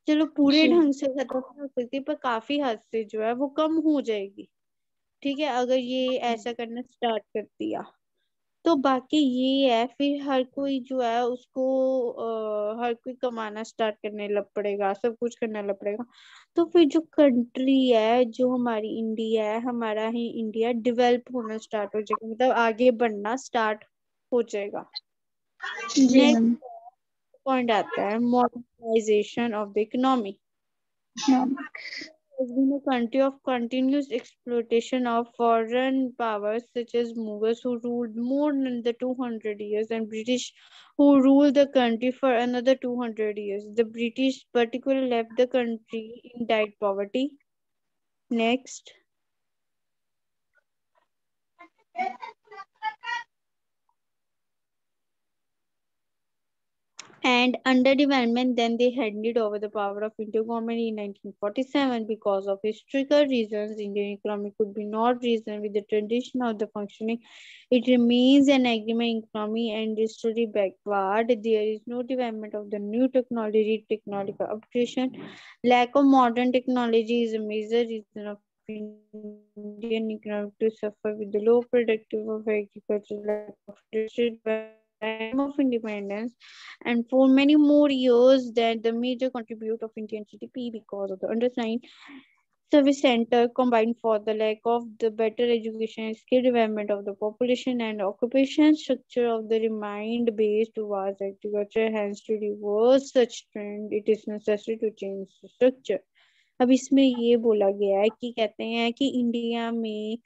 चलो पूरे जी। ढंग से खत्म नहीं हो सकती पर काफी हद से जो है वो कम हो जाएगी। ठीक है, अगर ये ऐसा करना स्टार्ट कर दिया तो। बाकी ये है फिर हर कोई जो है उसको हर कोई कमाना स्टार्ट करने लग पड़ेगा, सब कुछ करने लग पड़ेगा। तो फिर जो कंट्री है, जो हमारी इंडिया है, हमारा ही इंडिया डेवलप होना स्टार्ट हो जाएगा, मतलब आगे बढ़ना स्टार्ट हो जाएगा। जी नेक्स्ट मैम। पॉइंट आता है modernisation of the economy. Ma'am. Has been a country of continuous exploitation of foreign powers such as Mughals who ruled more than the 200 years and British who ruled the country for another 200 years. The British particularly left the country in dire poverty. Next. And under development, then they handed over the power of Indian government in 1947 because of historical reasons. Indian economy could be not reasoned with the tradition of the functioning. It remains an agreement economy and history backward. There is no development of the new technology, technological upgradation. Lack of modern technology is a major reason of Indian economy to suffer with the low productive of agriculture, lack of industry time of independence, and for many more years that the major contribute of Indian GDP because of the undersigned service center combined for the lack of the better education and skill development of the population and occupation structure of the remained based towards agriculture. Hence to reverse such trend it is necessary to change the structure. अब इसमें ये बोला गया है कि कहते हैं कि इंडिया में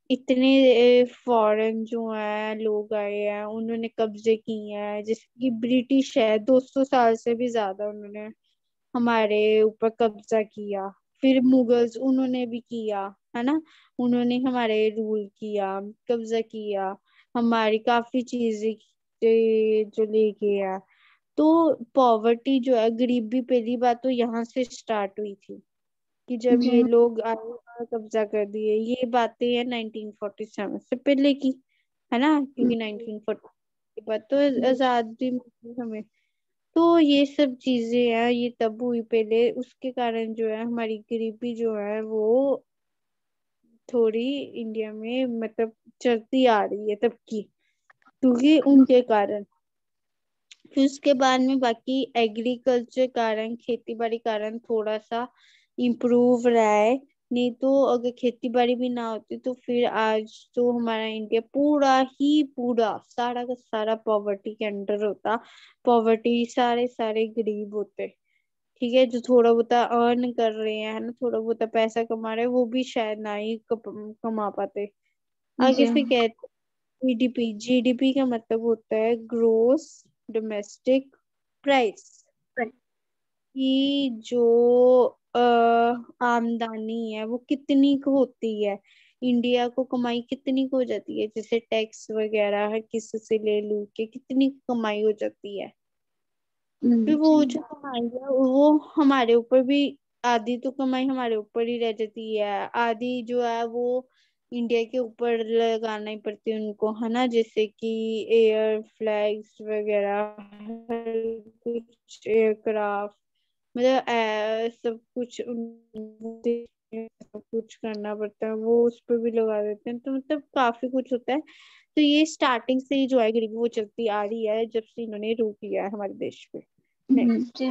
इतने फॉरेन जो है लोग आए हैं, उन्होंने कब्जे किए हैं, जैसे कि ब्रिटिश है 200 साल से भी ज्यादा उन्होंने हमारे ऊपर कब्जा किया। फिर मुगल्स उन्होंने भी किया, है ना, उन्होंने हमारे रूल किया, कब्जा किया, हमारी काफी चीजें जो ले गया। तो पॉवर्टी जो है, गरीबी, पहली बात तो यहाँ से स्टार्ट हुई थी कि जब जी ये लोग आए और कब्जा कर दिए। ये बातें हैं 1947 से पहले की, है ना, क्योंकि 1940 के बाद तो आजादी मिली हमें। तो ये सब चीजें हैं, ये तब हुई पहले, उसके कारण जो है हमारी गरीबी जो है वो थोड़ी इंडिया में मतलब चलती आ रही है तब की, क्योंकि उनके कारण। फिर उसके बाद में बाकी एग्रीकल्चर कारण, खेती बाड़ी कारण थोड़ा सा इम्प्रूव रहा है। नहीं तो अगर खेती बाड़ी भी ना होती तो फिर आज तो हमारा इंडिया पूरा ही पूरा सारा का सारा पॉवर्टी के अंडर होता। पॉवर्टी, सारे सारे गरीब होते। ठीक है, जो थोड़ा बहुत अर्न कर रहे हैं, है ना, थोड़ा बहुत पैसा कमा रहे हैं, वो भी शायद ना ही कमा पाते। आगे जी फिर कहते हैं जीडीपी। जीडीपी का मतलब होता है ग्रोस डोमेस्टिक प्राइस, कि जो आमदनी है वो कितनी को होती है, इंडिया को कमाई कितनी को हो जाती है, जैसे टैक्स वगैरह हर किसी से ले लू के कितनी कमाई हो जाती है। फिर वो जी जो कमाई है वो हमारे ऊपर भी, आधी तो कमाई हमारे ऊपर ही रह जाती है, आधी जो है वो इंडिया के ऊपर लगाना ही पड़ती है उनको, है ना, जैसे कि एयर फ्लैग्स वगैरह, हर कुछ एयरक्राफ्ट, मतलब सब कुछ सब कुछ करना पड़ता है, वो उस पर भी लगा देते हैं। तो मतलब काफी कुछ होता है। तो ये स्टार्टिंग से ही जो है गरीबी वो चलती आ रही है जब से इन्होंने रूल किया है हमारे देश पे। नेक्स्ट। जी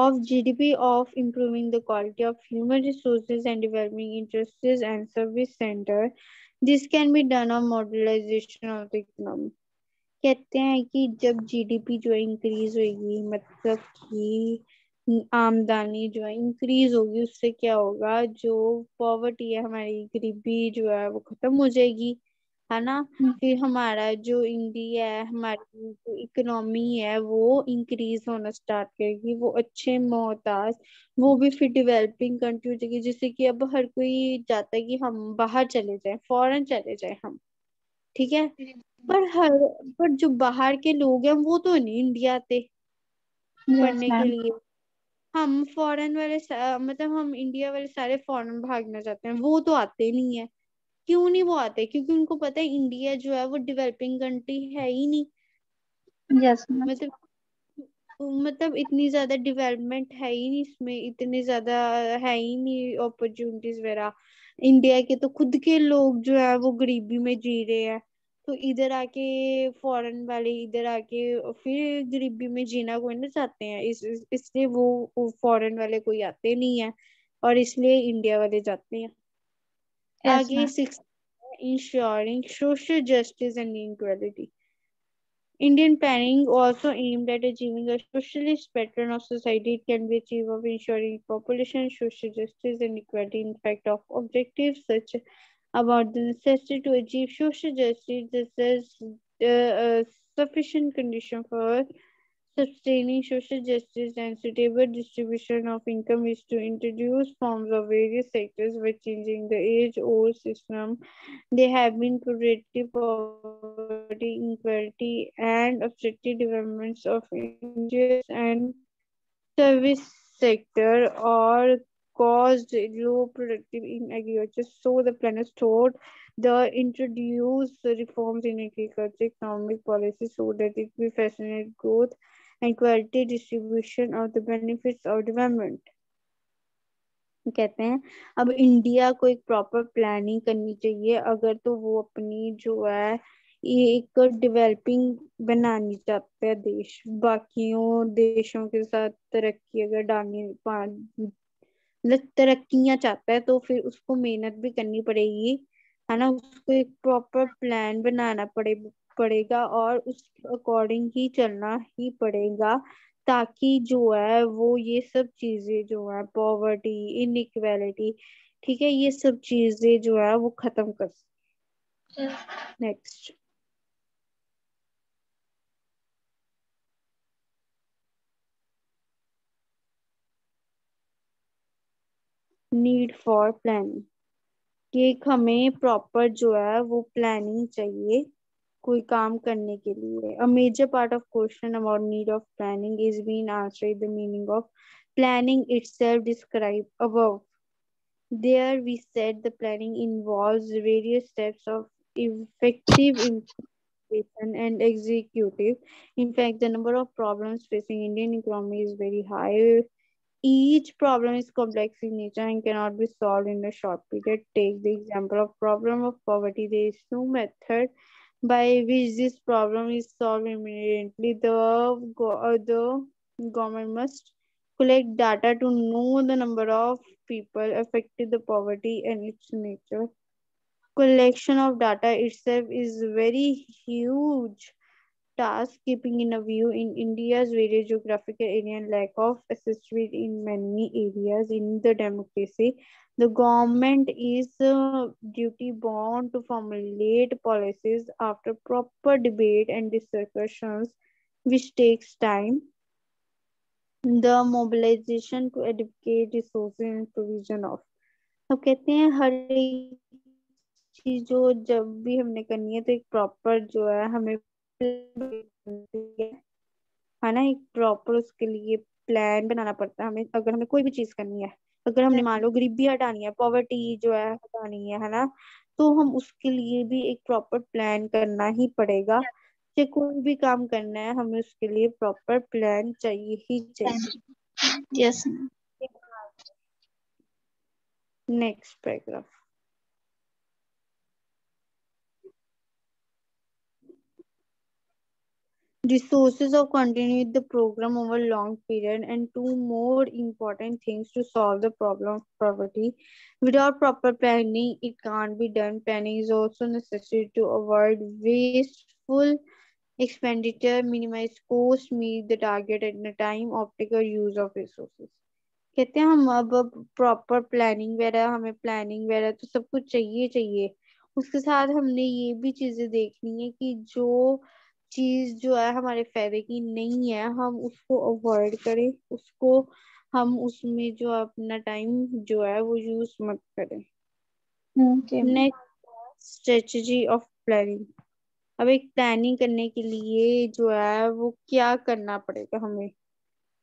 of GDP, of improving the quality of human resources and developing industries and service center. This can be done on modernization of the economy. कहते हैं कि जब जीडीपी जो है इंक्रीज होगी, मतलब कि आमदनी जो है इंक्रीज होगी, उससे क्या होगा, जो पॉवर्टी है हमारी, गरीबी जो है वो खत्म हो जाएगी, है ना। फिर हमारा जो इंडिया है, हमारी जो इकोनॉमी है वो इंक्रीज होना स्टार्ट करेगी, वो अच्छे मोहताज, वो भी फिर डेवलपिंग कंट्री हो जाएगी, जिससे कि अब हर कोई चाहता है कि हम बाहर चले जाएं, फॉरेन चले जाएं हम, ठीक है। पर हर पर जो बाहर के लोग हैं वो तो नहीं इंडिया आते Yes, पढ़ने के ma'am. लिए। हम फॉरेन वाले मतलब हम इंडिया वाले सारे फॉरेन भागना चाहते हैं, वो तो आते नहीं है। क्यों नहीं वो आते? क्योंकि उनको पता है इंडिया जो है वो डेवलपिंग कंट्री है ही नहीं। Yes, ma'am. मतलब इतनी ज्यादा डेवलपमेंट है ही नहीं इसमें, इतने ज्यादा है ही नहीं अपॉर्चुनिटीज वगैरह। इंडिया के तो खुद के लोग जो है वो गरीबी में जी रहे हैं, तो इधर आके फॉरेन वाले इधर आके फिर गरीबी में जीना कोई ना चाहते हैं, इसलिए वो फॉरेन वाले कोई आते नहीं है, और इसलिए इंडिया वाले जाते हैं। Yes, आगे ma'am. 6, ensuring social justice and equality. Indian planning also aimed at achieving a socialist pattern of society. It can be achieved of ensuring population, social justice, and equality. In fact, of objectives such about the necessity to achieve social justice, this is a sufficient condition for sustaining social justice and suitable distribution of income is to introduce forms of various sectors by changing the age-old system. They have been productive poverty, inequality, and obstructive developments of industrial and service sector, or caused low productive in agriculture. So the planners thought the introduce reforms in agriculture economic policy so that it will facilitate growth and quality distribution of the benefits of development. कहते हैं अब India को एक proper planning करनी चाहिए, अगर तो वो अपनी जो है ये एक डेवलपिंग बनानी चाहता है देश, बाकियों देशों के साथ तरक्की अगर डालनी मतलब तरक्कियां चाहता है, तो फिर उसको मेहनत भी करनी पड़ेगी, है ना। उसको एक प्रॉपर प्लान बनाना पड़ेगा और उस अकॉर्डिंग ही चलना ही पड़ेगा, ताकि जो है वो ये सब चीजें जो है पॉवर्टी, इनइक्वालिटी, ठीक है, ये सब चीजें जो है वो खत्म कर। नेक्स्ट, नीड फॉर प्लानिंग, कि एक हमें प्रॉपर जो है वो प्लानिंग चाहिए कोई काम करने के लिए। A major part of question about need of planning is being answered the meaning of planning itself described above. There we said the planning involves various steps of effective implementation and executive. In fact, the number of problems facing Indian economy is very high. Each problem is complex in nature and cannot be solved in a short period. Take the example of problem of poverty. There is no method by which this problem is solved immediately. The government must collect data to know the number of people affected the poverty and its nature. Collection of data itself is very huge task, keeping in a view in India's various geographical area and lack of accessibility in many areas in the democracy. The government is duty bound to formulate policies after proper debate and discussions, which takes time. The mobilization to educate resources and provision of, तो कहते हैं हर एक चीज जो जब भी हमने करनी है तो एक प्रॉपर जो है हमें है ना, एक प्रॉपर उसके लिए प्लान बनाना पड़ता है हमें, अगर हमें कोई भी चीज करनी है। अगर हमने Yes, मान लो गरीबी हटानी है, पॉवर्टी जो है हटानी है ना, तो हम उसके लिए भी एक प्रॉपर प्लान करना ही पड़ेगा। चाहे कोई भी काम करना है हमें उसके लिए प्रॉपर प्लान चाहिए ही चाहिए। ma'am. Yes, ma'am. Next paragraph, resources of continuing the program over long period, and two more important things to solve the problem of poverty. Without proper planning, it can't be done. Planning is also necessary to avoid wasteful expenditure, minimize cost, meet the target at the time, optimal use of resources. कहते हैं हम अब proper planning वगैरह, हमें planning वगैरह तो सब कुछ चाहिए चाहिए, उसके साथ हमने ये भी चीजें देखनी है कि जो चीज जो है हमारे फायदे की नहीं है हम उसको अवॉइड करें, उसको हम उसमें जो अपना टाइम जो है वो यूज मत करें. Okay. Next strategy of planning. अब एक प्लानिंग करने के लिए जो है वो क्या करना पड़ेगा हमें.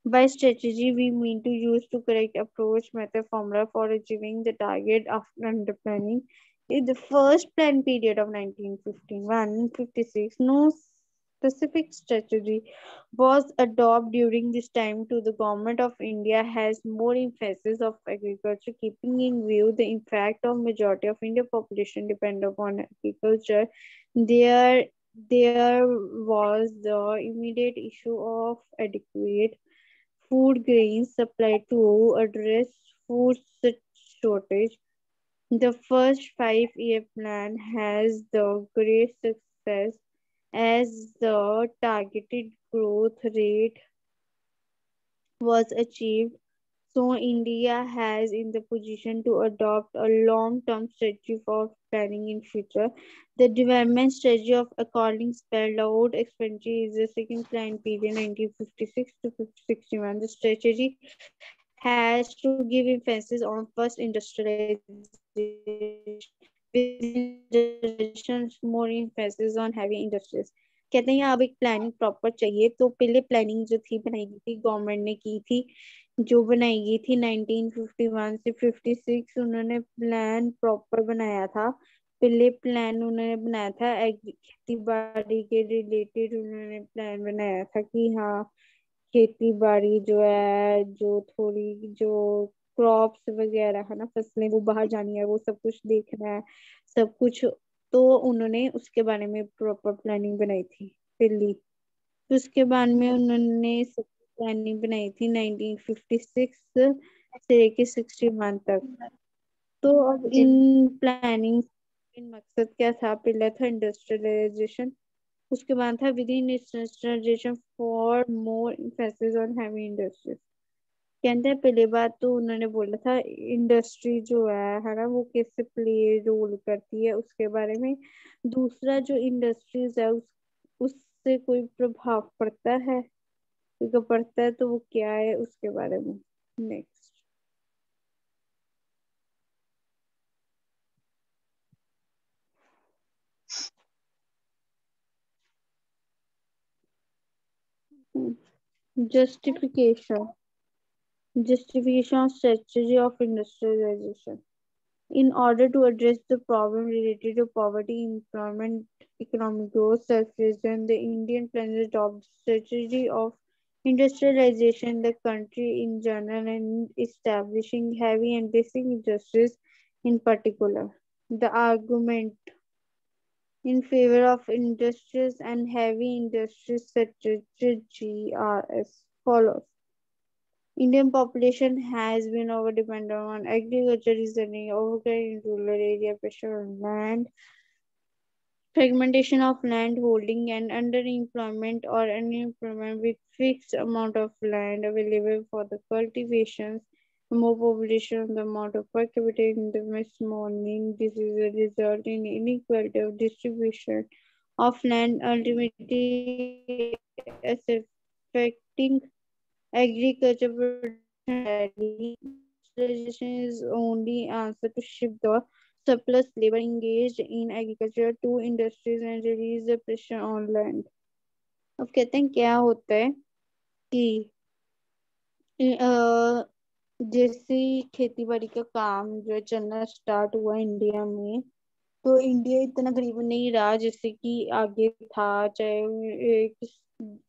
By strategy, we mean to use to correct approach, method, formula for achieving the target after under planning. In the first plan period of 1951-56, no specific strategy was adopted during this time. To the government of India has more emphasis of agriculture, keeping in view the impact of majority of Indian population depend upon agriculture. There, there was the immediate issue of adequate food grains supply to address food shortage. The first 5-year plan has the great success as the targeted growth rate was achieved. So India has in the position to adopt a long-term strategy for planning in future. The development strategy of according spelled out expenditure is the second plan period 1956 to 61. The strategy has to give emphasis on first industrialization. Within industrialization, more emphasis on heavy industries. कहते हैं यहाँ अब एक planning proper चाहिए, तो पहले planning जो थी बनाई गई थी गवर्नमेंट ने की थी, जो बनाई गई थी 1951 से 56, उन्होंने प्लान प्रॉपर बनाया था. पहले प्लान उन्होंने बनाया था खेती बाड़ी के रिलेटेड, उन्होंने प्लान बनाया था कि हाँ खेती बाड़ी जो है जो थोड़ी जो क्रॉप्स वगैरह है ना, फसलें वो बाहर जानी है, वो सब कुछ देखना है सब कुछ. तो उन्होंने उसके बारे में प्रॉपर प्लानिंग बनाई थी पहली. तो उसके बाद में उन्होंने प्लानिंग बनाई थी 1956 से लेके 61 तक. तो अब इन प्लानिंग इन मकसद क्या था. पहला था इंडस्ट्रियलाइजेशन, उसके बाद था within industrialisation for more emphasis on heavy industries. कहते हैं पहले बात तो उन्होंने बोला था इंडस्ट्री जो है ना, वो कैसे प्ले रोल करती है उसके बारे में. दूसरा जो इंडस्ट्रीज है उससे कोई प्रभाव पड़ता है, अगर पड़ता है तो वो क्या है उसके बारे में. Next justification justification of strategy of industrialization. In order to address the problem related to poverty, employment, economic growth, self-reliance, the Indian plans adopt strategy of industrialization in the country in general and establishing heavy and basic industries in particular. The argument in favor of industries and heavy industries strategy are as follows. Indian population has been over-dependent on agriculture, resulting in overcrowding in rural area, pressure on land, fragmentation of land holding, and underemployment or unemployment with fixed amount of land available for the cultivations. More population, the amount of per capita in the West morning. This is a result in inequality of distribution of land, ultimately affecting agriculture production badly. Industrialization is only answer to shift the surplus labor engaged in agriculture to industries and release the pressure on land. अब कहते हैं क्या होता है कि जैसे खेती बाड़ी का काम जो है चलना स्टार्ट हुआ इंडिया में, तो इंडिया इतना गरीब नहीं रहा जैसे कि आगे था. चाहे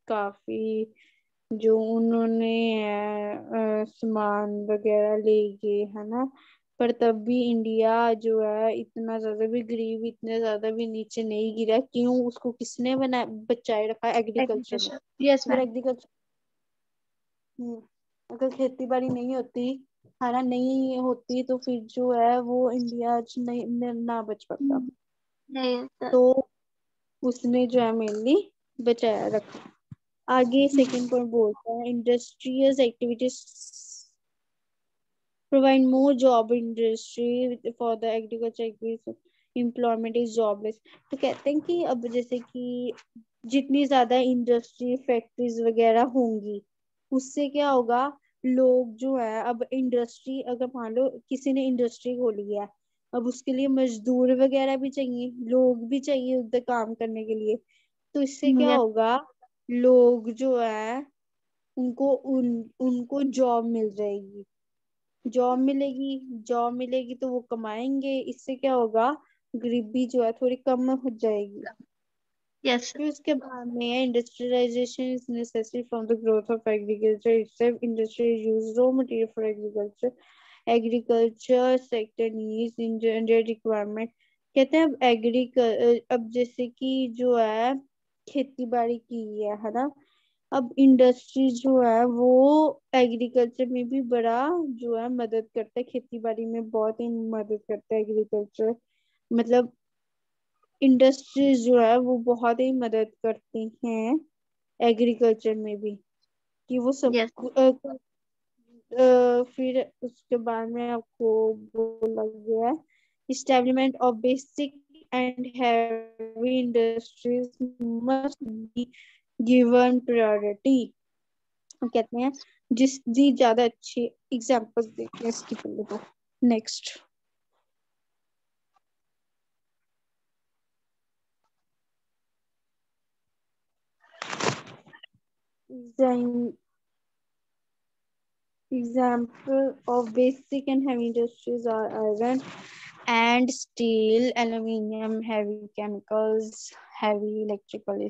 काफी जो उन्होंने सामान वगैरह ले गए है ना, पर तब भी इंडिया जो है इतना ज्यादा भी गरीब, इतने ज्यादा भी नीचे नहीं गिरा। क्यों? उसको किसने बचाए रखा? एग्रीकल्चर ने। एग्रीकल्चर, यस अगर मैम। एग्रीकल्चर अगर खेती बाड़ी नहीं होती, खाना नहीं होती, तो फिर जो है वो इंडिया आज नहीं ना बच पाता। नहीं सर। तो उसने जो है मेनली बचाया रखा। आगे सेकंड पॉइंट बोलता है, industrial activities provide more job industry for the agriculture employment is jobless। तो कहते हैं कि अब जैसे कि जितनी ज्यादा इंडस्ट्री फैक्ट्रीज वगैरह होंगी, उससे क्या होगा, लोग जो है, अब इंडस्ट्री अगर मान लो किसी ने इंडस्ट्री खोली है, अब उसके लिए मजदूर वगैरह भी चाहिए, लोग भी चाहिए उधर काम करने के लिए। तो इससे क्या यस। होगा, लोग जो है उनको जॉब मिल जाएगी। जॉब मिलेगी तो वो कमाएंगे, इससे क्या होगा, गरीबी जो है थोड़ी कम हो जाएगी। यस। फिर उसके बाद में है, industrialisation is necessary from the growth of agriculture itself. Industry use raw material for agriculture. Agriculture sector needs in general requirement. कहते हैं अब जैसे कि जो है खेती बाड़ी की है ना, अब इंडस्ट्री जो है वो एग्रीकल्चर में भी बड़ा जो है मदद करता है, खेती बाड़ी में बहुत ही मदद करता है एग्रीकल्चर। मतलब इंडस्ट्रीज जो है वो बहुत ही मदद करती हैं एग्रीकल्चर में भी, कि वो सब यस। फिर उसके बाद में आपको बोला गया है, establishment of basic and heavy industries must be given priority। हम कहते हैं जिसकी ज्यादा अच्छी एग्जांपल्स देखते हैं इसकी पहले तो। Next, example of basic and heavy industries are iron and steel, aluminium, heavy chemicals, heavy electrical,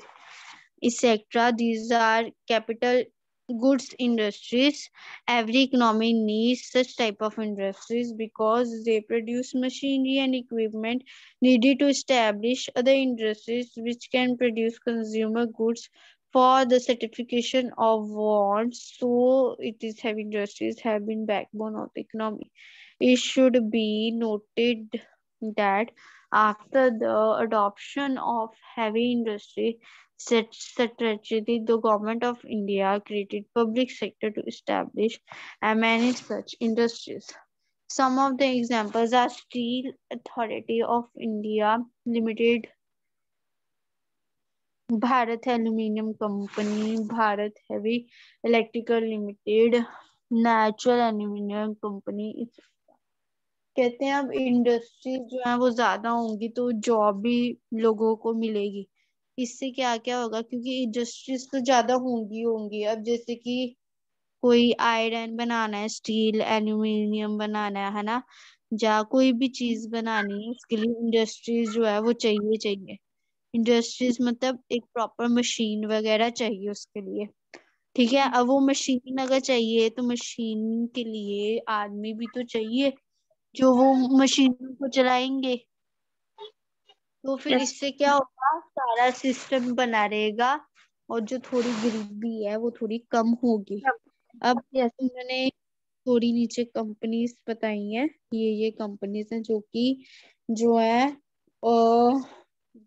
etc. These are capital goods industries. Every economy needs such type of industries because they produce machinery and equipment needed to establish other industries which can produce consumer goods for the certification of wants. So it is heavy industries have been backbone of the economy. It should be noted that after the adoption of heavy industry strategy, the government of India created public sector to establish and manage such industries. Some of the examples are Steel Authority of India Limited, Bharat aluminium company, Bharat heavy electrical limited, natural aluminium company. कहते हैं अब industry जो है वो ज्यादा होंगी तो job भी लोगों को मिलेगी। इससे क्या क्या होगा, क्योंकि इंडस्ट्रीज तो ज्यादा होंगी होंगी। अब जैसे कि कोई आयरन बनाना है, स्टील एल्यूमिनियम बनाना है ना, या कोई भी चीज बनानी है, उसके लिए इंडस्ट्रीज जो है वो चाहिए। इंडस्ट्रीज मतलब एक प्रॉपर मशीन वगैरह चाहिए उसके लिए। ठीक है, अब वो मशीन अगर चाहिए तो मशीन के लिए आदमी भी तो चाहिए जो वो मशीनों को चलाएंगे। तो फिर यस। इससे क्या होगा, सारा सिस्टम बना रहेगा और जो थोड़ी गरीबी है वो थोड़ी कम होगी। अब यस। उन्होंने थोड़ी नीचे कंपनीज बताई हैं, ये कंपनीज हैं जो कि जो है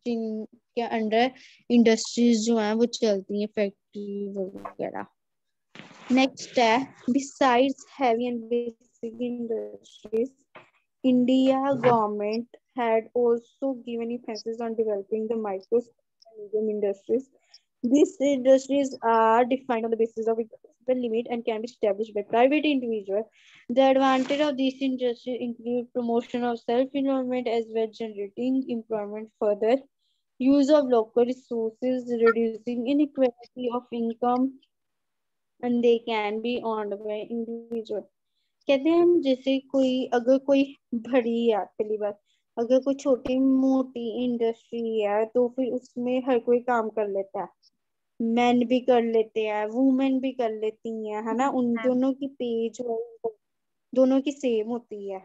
जिनके अंडर इंडस्ट्रीज जो हैं वो चलती हैं, फैक्ट्री वगैरह। नेक्स्ट है, besides heavy and basic industries, India government had also given emphasis on developing the micro and medium industries. These industries are defined on the basis of a limit and can be established by private individual. The advantage of these industries include promotion of self-employment as well as generating employment further, use of local resources, reducing inequality of income, and they can be owned by individual। कहते हैं हम जैसे कोई अगर कोई बड़ी है, पहली बात, अगर कोई छोटी मोटी इंडस्ट्री है तो फिर उसमें हर कोई काम कर लेता है। मैन भी कर लेते हैं, वुमेन भी कर लेती हैं, है ना, उन दोनों की पे जो है दोनों की सेम होती है।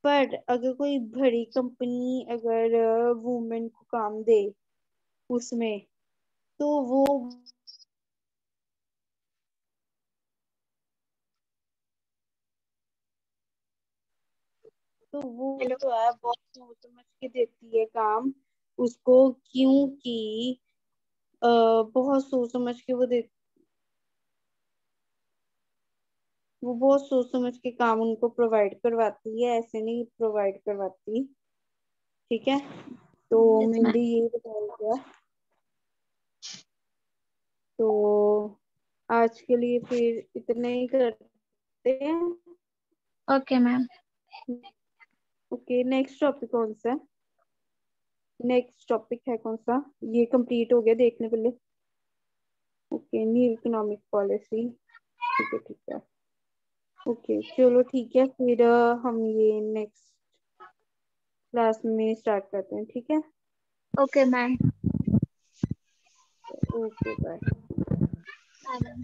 पर अगर कोई बड़ी कंपनी अगर वुमेन को काम दे उसमें, तो वो जो है बहुत सोच समझ के देती है काम उसको, क्योंकि बहुत सोच समझ के वो बहुत सोच समझ के काम उनको प्रोवाइड करवाती है, ऐसे नहीं प्रोवाइड करवाती। ठीक है, तो यस मैम। मेनली यही बताया गया। तो आज के लिए फिर इतने ही करते हैं। Okay ma'am. Okay, next topic कौन सा है? नेक्स्ट टॉपिक है कौन सा? ये कंप्लीट हो गया देखने पहले। ओके, न्यू इकोनॉमिक पॉलिसी, ठीक है ठीक है। ओके चलो ठीक है, फिर हम ये नेक्स्ट क्लास में स्टार्ट करते हैं, ठीक है। Okay ma'am. Okay bye. Ma'am.